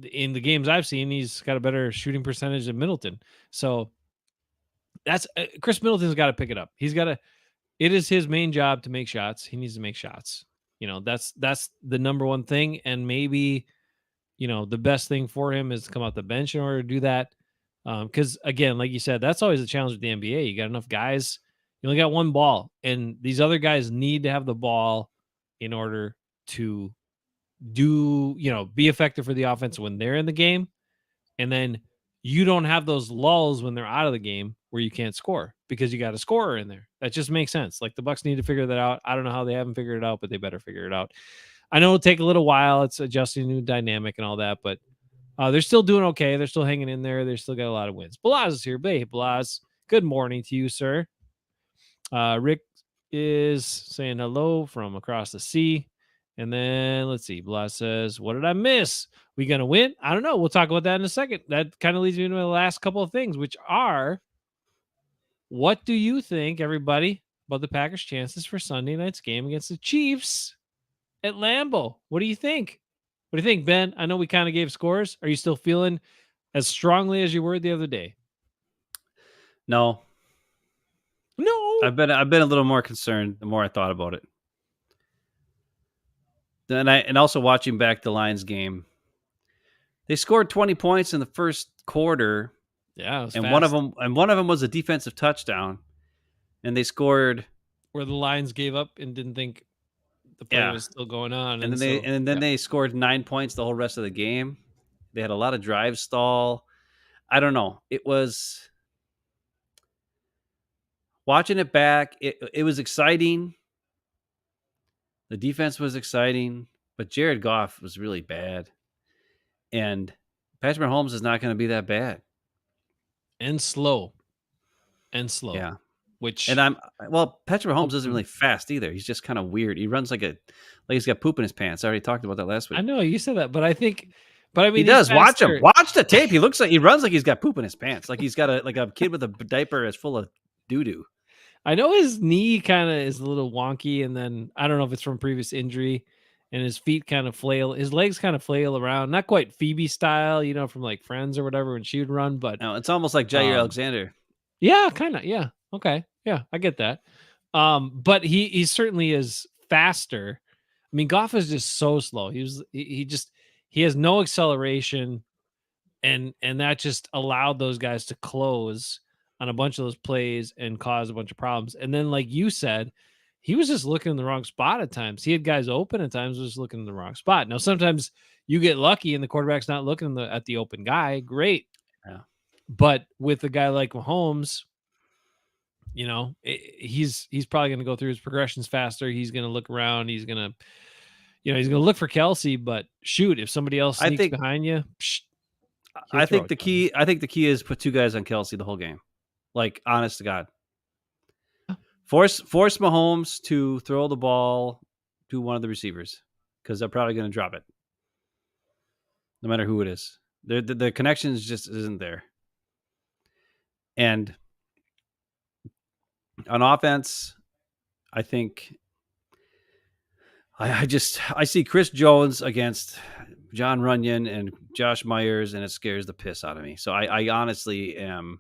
in the games I've seen, he's got a better shooting percentage than Middleton. So that's Chris Middleton's got to pick it up. It is his main job to make shots. He needs to make shots. That's the number one thing. And maybe, the best thing for him is to come off the bench in order to do that. Because again, like you said, that's always a challenge with the NBA. You got enough guys. You only got one ball, and these other guys need to have the ball in order to be effective for the offense when they're in the game. And then you don't have those lulls when they're out of the game where you can't score because you got a scorer in there. That just makes sense. Like the Bucks need to figure that out. I don't know how they haven't figured it out, but they better figure it out. I know it'll take a little while. It's adjusting a new dynamic and all that, but they're still doing okay. They're still hanging in there. They still got a lot of wins. Balaz is here. Hey, Balaz. Good morning to you, sir. Rick is saying hello from across the sea. And then let's see. Blas says, what did I miss? We going to win? I don't know. We'll talk about that in a second. That kind of leads me to the last couple of things, which are, what do you think, everybody, about the Packers' chances for Sunday night's game against the Chiefs at Lambeau? What do you think? What do you think, Ben? I know we kind of gave scores. Are you still feeling as strongly as you were the other day? No. I've been a little more concerned the more I thought about it. And also watching back the Lions game, they scored 20 points in the first quarter. Yeah, it was and fast. one of them was a defensive touchdown, and they scored where the Lions gave up and didn't think the play was still going on, and then they scored 9 points the whole rest of the game. They had a lot of drive stall. I don't know. It was watching it back. It was exciting. The defense was exciting, but Jared Goff was really bad. And Patrick Mahomes is not going to be that bad. And slow. Yeah. Which Patrick Mahomes isn't really fast either. He's just kind of weird. He runs like he's got poop in his pants. I already talked about that last week. I know you said that, but I mean, he does. Watch him. Watch the tape. He runs like he's got poop in his pants. Like he's got a kid with a diaper that's full of doo-doo. I know his knee kind of is a little wonky, and then I don't know if it's from previous injury, and his feet kind of flail. His legs kind of flail around. Not quite Phoebe style, from like Friends or whatever when she would run, but no, it's almost like Jair Alexander. Yeah, kind of. Yeah. Okay. Yeah, I get that. But he certainly is faster. I mean, Goff is just so slow. He has no acceleration, and that just allowed those guys to close on a bunch of those plays and cause a bunch of problems. And then, like you said, he was just looking in the wrong spot at times. He had guys open at times, was looking in the wrong spot. Now, sometimes you get lucky and the quarterback's not looking at the open guy. Great. Yeah. But with a guy like Mahomes, he's probably going to go through his progressions faster. He's going to look around. He's going to look for Kelsey. But shoot, if somebody else sneaks behind you, I think the key is put two guys on Kelsey the whole game. Like, honest to God, force Mahomes to throw the ball to one of the receivers because they're probably going to drop it, no matter who it is. The connection just isn't there. And on offense, I think I see Chris Jones against John Runyon and Josh Myers, and it scares the piss out of me. So I honestly am.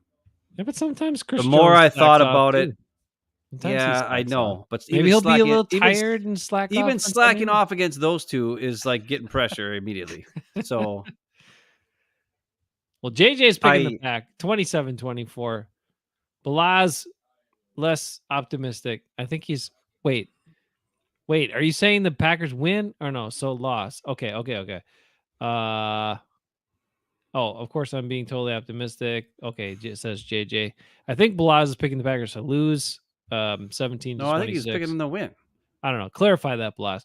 Yeah, but sometimes Chris. The more Jones I thought about it, sometimes I know, but maybe he'll be a little tired and slack. Even slacking off against those two is like getting pressure immediately. So, well, JJ's picking the pack 27-24. Balaz less optimistic. I think he's wait. Are you saying the Packers win or no? So loss. Okay. Of course I'm being totally optimistic. Okay, it says JJ. I think Balaz is picking the Packers to lose 17 to 26. No, I think he's picking them to win. I don't know. Clarify that, Balaz.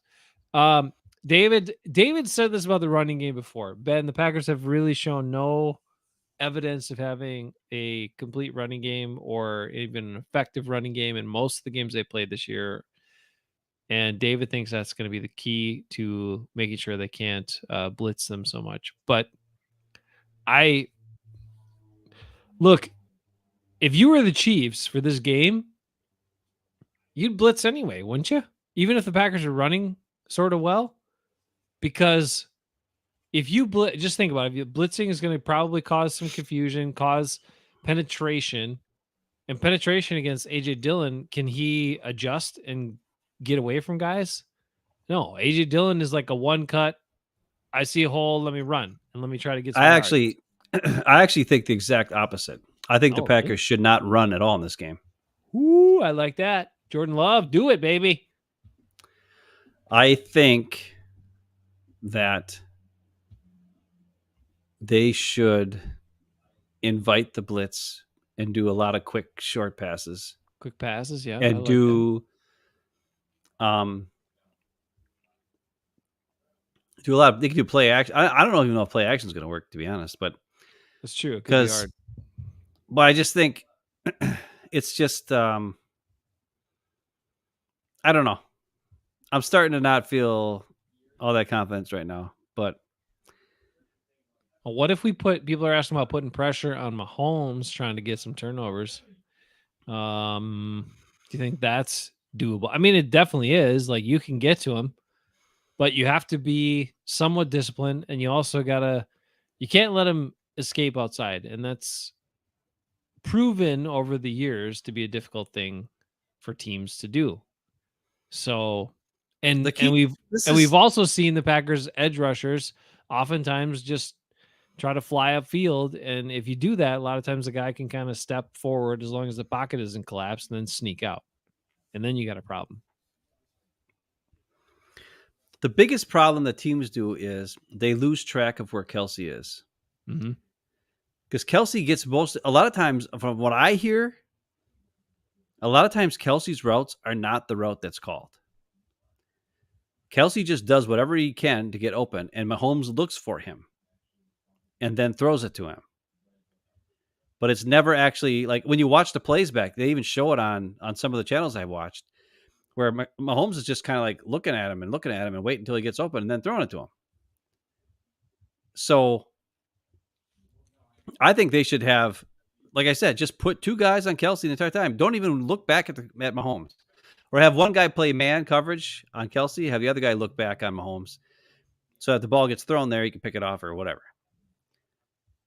David said this about the running game before. Ben, the Packers have really shown no evidence of having a complete running game or even an effective running game in most of the games they played this year. And David thinks that's going to be the key to making sure they can't blitz them so much. But look, if you were the Chiefs for this game, you'd blitz anyway, wouldn't you? Even if the Packers are running sort of well, because if you just think about it, blitzing is going to probably cause some confusion, cause penetration, and penetration against AJ Dillon. Can he adjust and get away from guys? No, AJ Dillon is like a one cut. I see a hole. Let me run and let me try to get. I actually think the exact opposite. I think the Packers should not run at all in this game. Ooh, I like that. Jordan Love, do it, baby. I think that they should invite the blitz and do a lot of quick short passes Quick passes, yeah. I and like that. do a lot of, they can do play action. I don't even know if play action is going to work, to be honest, but That's true. It could be because, hard. but I just think it's just, I don't know. I'm starting to not feel all that confidence right now, but Well, what if we people are asking about putting pressure on Mahomes trying to get some turnovers? Do you think that's doable? I mean, it definitely is. Like, you can get to him, but you have to be somewhat disciplined, and you also you can't let him escape outside, and that's proven over the years to be a difficult thing for teams to do. So, the and key, we've also seen the Packers edge rushers oftentimes just try to fly upfield, and if you do that, a lot of times the guy can kind of step forward as long as the pocket isn't collapsed, and then sneak out, and then you got a problem. the biggest problem that teams do is they lose track of where Kelsey is. Mm-hmm. Because Kelsey gets a lot of times, from what I hear, a lot of times Kelsey's routes are not the route that's called. Kelsey just does whatever he can to get open, and Mahomes looks for him and then throws it to him. But it's never actually, like, when you watch the plays back, they even show it on some of the channels I watched, where Mahomes is just kind of like looking at him and wait until he gets open and then throwing it to him. So I think they should have, like I said, just put two guys on Kelsey the entire time. Don't even look back at Mahomes. Or have one guy play man coverage on Kelsey, have the other guy look back on Mahomes, so that the ball gets thrown there, he can pick it off or whatever.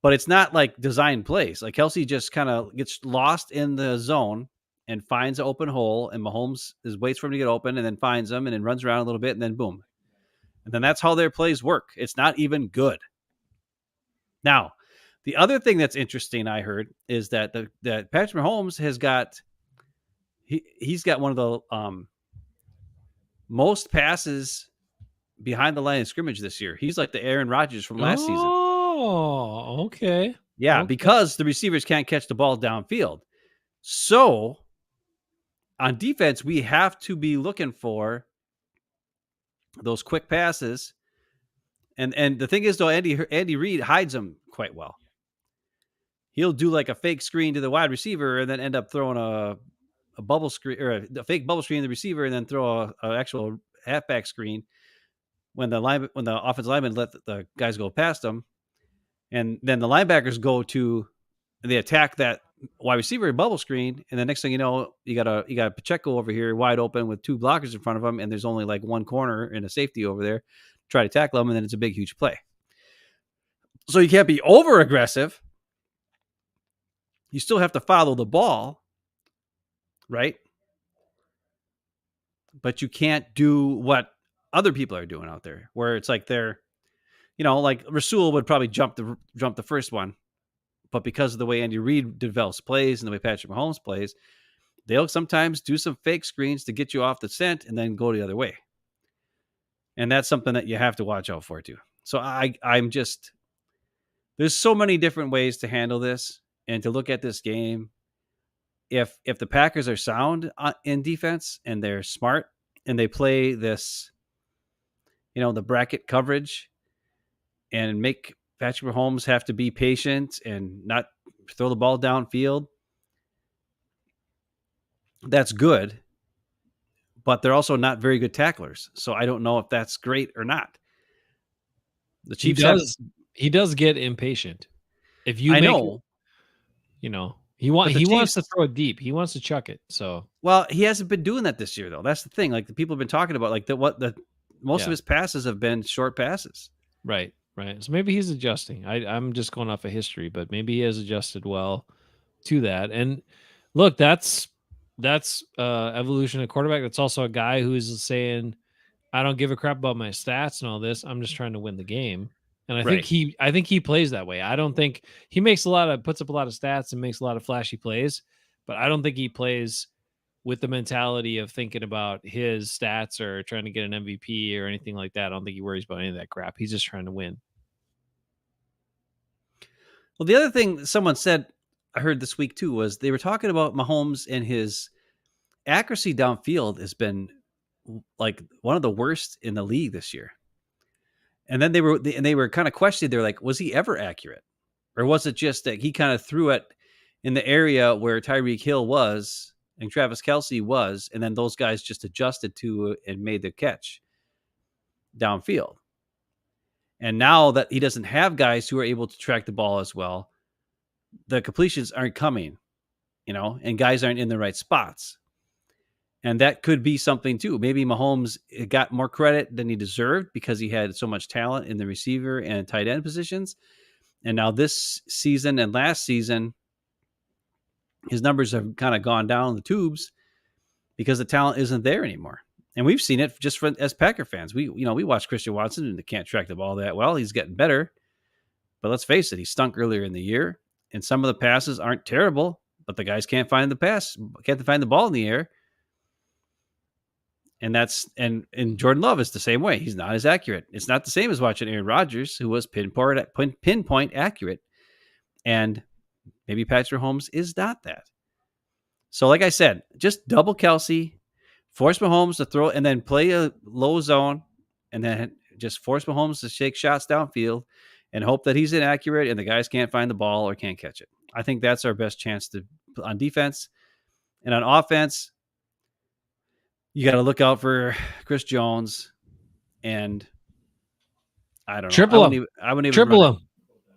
But it's not like design plays. Like, Kelsey just kind of gets lost in the zone and finds an open hole, and Mahomes waits for him to get open and then finds him and then runs around a little bit and then boom. And then that's how their plays work. It's not even good. Now, the other thing that's interesting I heard is that that Patrick Mahomes has got he's got one of the most passes behind the line of scrimmage this year. He's like the Aaron Rodgers from last season. Oh, okay. Yeah, Okay. because the receivers can't catch the ball downfield. So on defense, we have to be looking for those quick passes. And the thing is, though, Andy Reid hides them quite well. He'll do like a fake screen to the wide receiver and then end up throwing a bubble screen, or a fake bubble screen to the receiver, and then throw a actual halfback screen when the offensive lineman let the guys go past them. And then the linebackers they attack that wide receiver bubble screen, and the next thing you know, you got Pacheco over here wide open with two blockers in front of him, and there's only like one corner and a safety over there. Try to tackle him, and then it's a big, huge play. So you can't be over aggressive. You still have to follow the ball, right? But you can't do what other people are doing out there, where it's like they're, like Rasul would probably jump the first one, but because of the way Andy Reid develops plays and the way Patrick Mahomes plays, they'll sometimes do some fake screens to get you off the scent and then go the other way. And that's something that you have to watch out for too. So I'm just, there's so many different ways to handle this and to look at this game. If the Packers are sound in defense and they're smart and they play this, the bracket coverage and make Patrick Mahomes have to be patient and not throw the ball downfield, that's good. But they're also not very good tacklers. So I don't know if that's great or not. The Chiefs he does get impatient. If you he wants to throw it deep. He wants to chuck it. So, well, he hasn't been doing that this year though. That's the thing. Like, the people have been talking about, like, most of his passes have been short passes. Right. So maybe he's adjusting. I'm just going off of history, but maybe he has adjusted well to that. And look, that's evolution of quarterback. That's also a guy who's saying, I don't give a crap about my stats and all this. I'm just trying to win the game. And I think he plays that way. I don't think he puts up a lot of stats and makes a lot of flashy plays, but I don't think he plays with the mentality of thinking about his stats or trying to get an MVP or anything like that. I don't think he worries about any of that crap. He's just trying to win. Well, the other thing someone said I heard this week too was they were talking about Mahomes and his accuracy downfield has been like one of the worst in the league this year. And then they were kind of questioning. They're like, was he ever accurate, or was it just that he kind of threw it in the area where Tyreek Hill was and Travis Kelce was, and then those guys just adjusted to it and made the catch downfield. And now that he doesn't have guys who are able to track the ball as well, the completions aren't coming, and guys aren't in the right spots. And that could be something too. Maybe Mahomes got more credit than he deserved because he had so much talent in the receiver and tight end positions. And now this season and last season, his numbers have kind of gone down the tubes because the talent isn't there anymore. And we've seen it just as Packer fans. We watch Christian Watson and they can't track the ball that well. He's getting better. But let's face it, he stunk earlier in the year. And some of the passes aren't terrible, but the guys can't find the ball in the air. And and Jordan Love is the same way. He's not as accurate. It's not the same as watching Aaron Rodgers, who was pinpoint accurate. And maybe Patrick Mahomes is not that. So like I said, just double Kelce, force Mahomes to throw, and then play a low zone, and then just force Mahomes to shake shots downfield and hope that he's inaccurate and the guys can't find the ball or can't catch it. I think that's our best chance on defense. And on offense, you got to look out for Chris Jones, and I don't know. Triple him. I wouldn't even Triple him.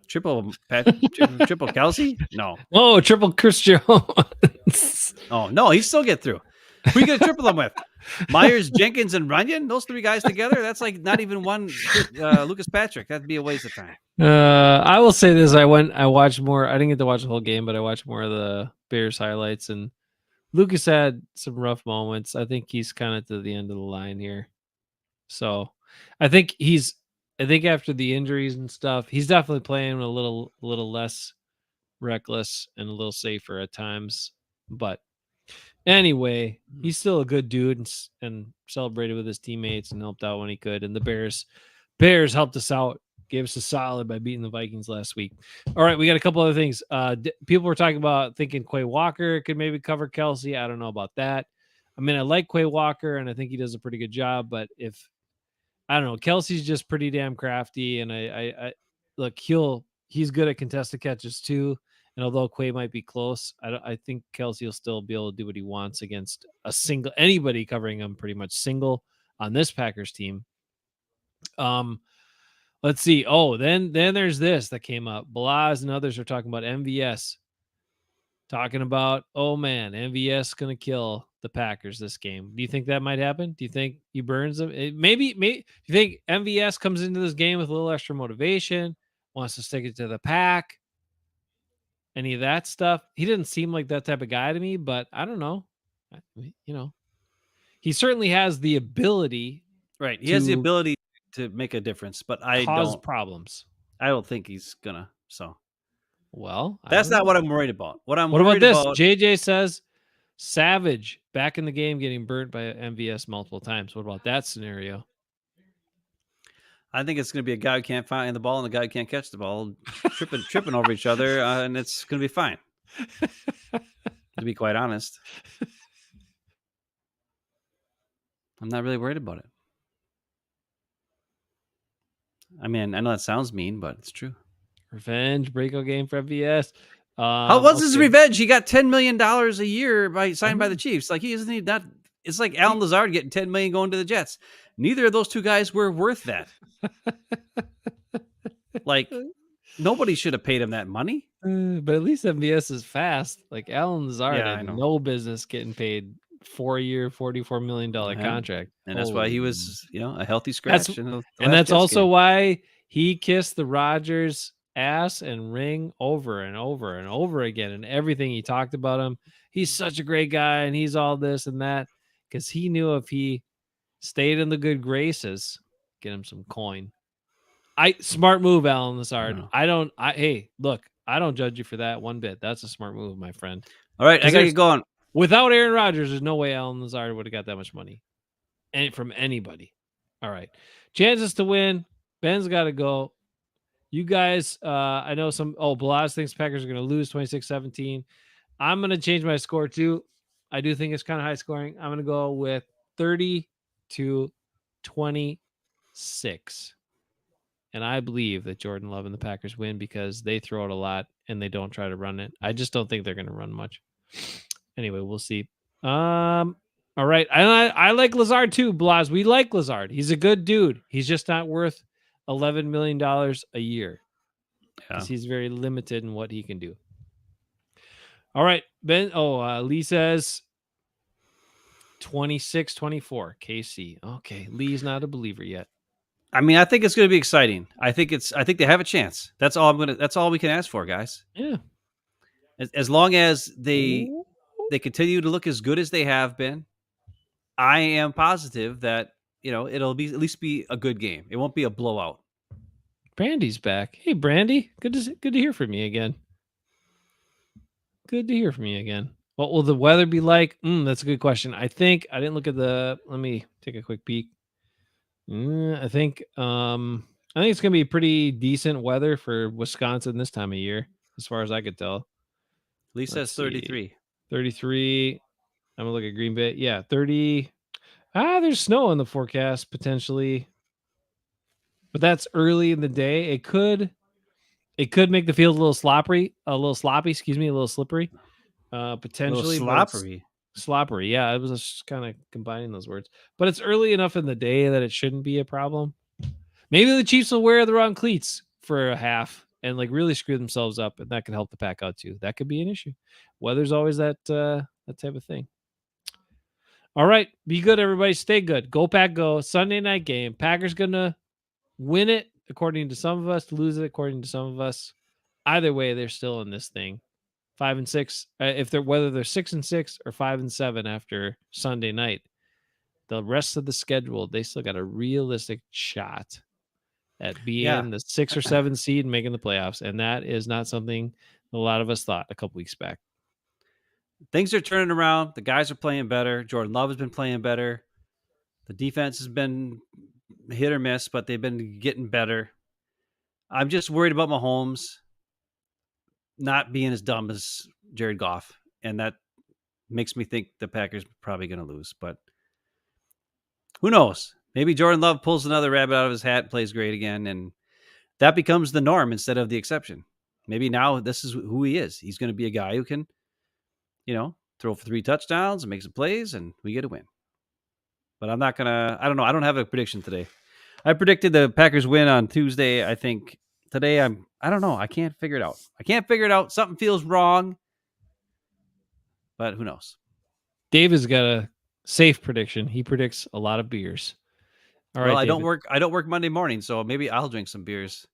Triple Kelce? No. Oh, triple Chris Jones. Oh, no, he'd still get through. Who are you going to triple him with? Myers, Jenkins, and Runyon? Those three guys together? That's like not even one Lucas Patrick. That'd be a waste of time. I will say this. I watched more. I didn't get to watch the whole game, but I watched more of the Bears highlights, and Lucas had some rough moments. I think he's kind of to the end of the line here. So I think after the injuries and stuff, he's definitely playing a little less reckless and a little safer at times. But anyway, he's still a good dude and celebrated with his teammates and helped out when he could. And the Bears helped us out, gave us a solid by beating the Vikings last week. All right, we got a couple other things. People were talking about thinking Quay Walker could maybe cover Kelce. I don't know about that. I mean, I like Quay Walker, and I think he does a pretty good job. But I don't know, Kelce's just pretty damn crafty, and I look, he's good at contested catches too. And although Quay might be close, I think Kelce will still be able to do what he wants against anybody covering him pretty much single on this Packers team. Let's see. Oh, then there's this that came up. Balaz and others are talking about MVS. Talking about, oh man, MVS going to kill the Packers this game. Do you think that might happen? Do you think he burns them? Maybe. Do you think MVS comes into this game with a little extra motivation, wants to stick it to the pack? Any of that stuff? He didn't seem like that type of guy to me, but I don't know. He certainly has the ability. Right. He has the ability to make a difference, but I don't problems. I don't think he's gonna. So, well, that's not what I'm worried about. What about this? JJ says Savage back in the game getting burnt by MVS multiple times. What about that scenario? I think it's going to be a guy who can't find the ball and the guy who can't catch the ball, tripping over each other, and it's going to be fine. To be quite honest, I'm not really worried about it. I mean, I know that sounds mean, but it's true. Revenge breakout game for MVS. How was his revenge? He got $10 million a year signed by the Chiefs. Like he isn't that. It's like Alan Lazard getting $10 million going to the Jets. Neither of those two guys were worth that. Like nobody should have paid him that money. But at least MVS is fast. Like Alan Lazard had no business getting paid 4-year, $44 million contract. And that's why he was, a healthy scratch. And that's also why he kissed the Rodgers ass and ring over and over and over again. And everything he talked about him, he's such a great guy and he's all this and that, because he knew if he stayed in the good graces, get him some coin. Smart move, Alan Lazard. Hey, look, I don't judge you for that one bit. That's a smart move, my friend. All right, I gotta get going. Without Aaron Rodgers, there's no way Alan Lazard would have got that much money from anybody. All right. Chances to win. Ben's got to go. You guys, I know some. Oh, Balaz thinks Packers are going to lose 26-17. I'm going to change my score too. I do think it's kind of high scoring. I'm going to go with 30-26. And I believe that Jordan Love and the Packers win because they throw it a lot and they don't try to run it. I just don't think they're going to run much. Anyway, we'll see. All right. I like Lazard too, Blas. We like Lazard. He's a good dude. He's just not worth $11 million a year because he's very limited in what he can do. All right, Ben. Lee says 26-24 KC. Okay, Lee's not a believer yet. I mean, I think it's going to be exciting. I think they have a chance. That's all we can ask for, guys. Yeah. As long as they continue to look as good as they have been, I am positive that, it'll be at least be a good game. It won't be a blowout. Brandy's back. Hey, Brandy. Good to hear from you again. Good to hear from you again. What will the weather be like? That's a good question. I think I didn't look at let me take a quick peek. I think it's gonna be pretty decent weather for Wisconsin this time of year, as far as I could tell. Lee says 33. 33. I'm gonna look at Green Bay. Yeah, 30. There's snow in the forecast potentially, but that's early in the day. It could make the field a little sloppy. A little slippery. Potentially sloppery. Yeah, I was just kind of combining those words, but it's early enough in the day that it shouldn't be a problem. Maybe the Chiefs will wear the wrong cleats for a half and really screw themselves up, and that could help the Pack out too. That could be an issue. Weather's always that type of thing. All right, be good, everybody. Stay good. Go Pack, go! Sunday night game. Packers gonna win it according to some of us, lose it according to some of us. Either way, they're still in this thing. 5-6. Whether they're 6-6 or 5-7 after Sunday night, the rest of the schedule, they still got a realistic shot at being the 6 or 7 seed and making the playoffs. And that is not something a lot of us thought a couple weeks back. Things are turning around. The guys are playing better. Jordan Love has been playing better. The defense has been hit or miss, but they've been getting better. I'm just worried about Mahomes not being as dumb as Jared Goff, and that makes me think the Packers are probably going to lose, but who knows? Maybe Jordan Love pulls another rabbit out of his hat, plays great again, and that becomes the norm instead of the exception. Maybe now this is who he is. He's going to be a guy who can, throw for 3 touchdowns and make some plays, and we get a win. But I don't know. I don't have a prediction today. I predicted the Packers win on Tuesday. I think today I don't know. I can't figure it out. Something feels wrong, but who knows? David's got a safe prediction. He predicts a lot of beers. All right. I don't work Monday morning, so maybe I'll drink some beers.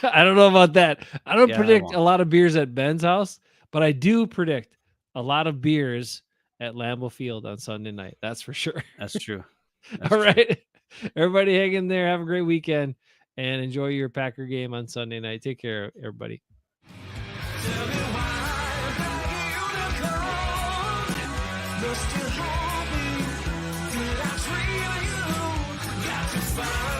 I don't know about that. I don't predict a lot of beers at Ben's house, but I do predict a lot of beers at Lambeau Field on Sunday night. That's for sure. That's true. All right. Everybody hang in there. Have a great weekend and enjoy your Packer game on Sunday night. Take care, everybody. Still happy, did I treat you? Got to find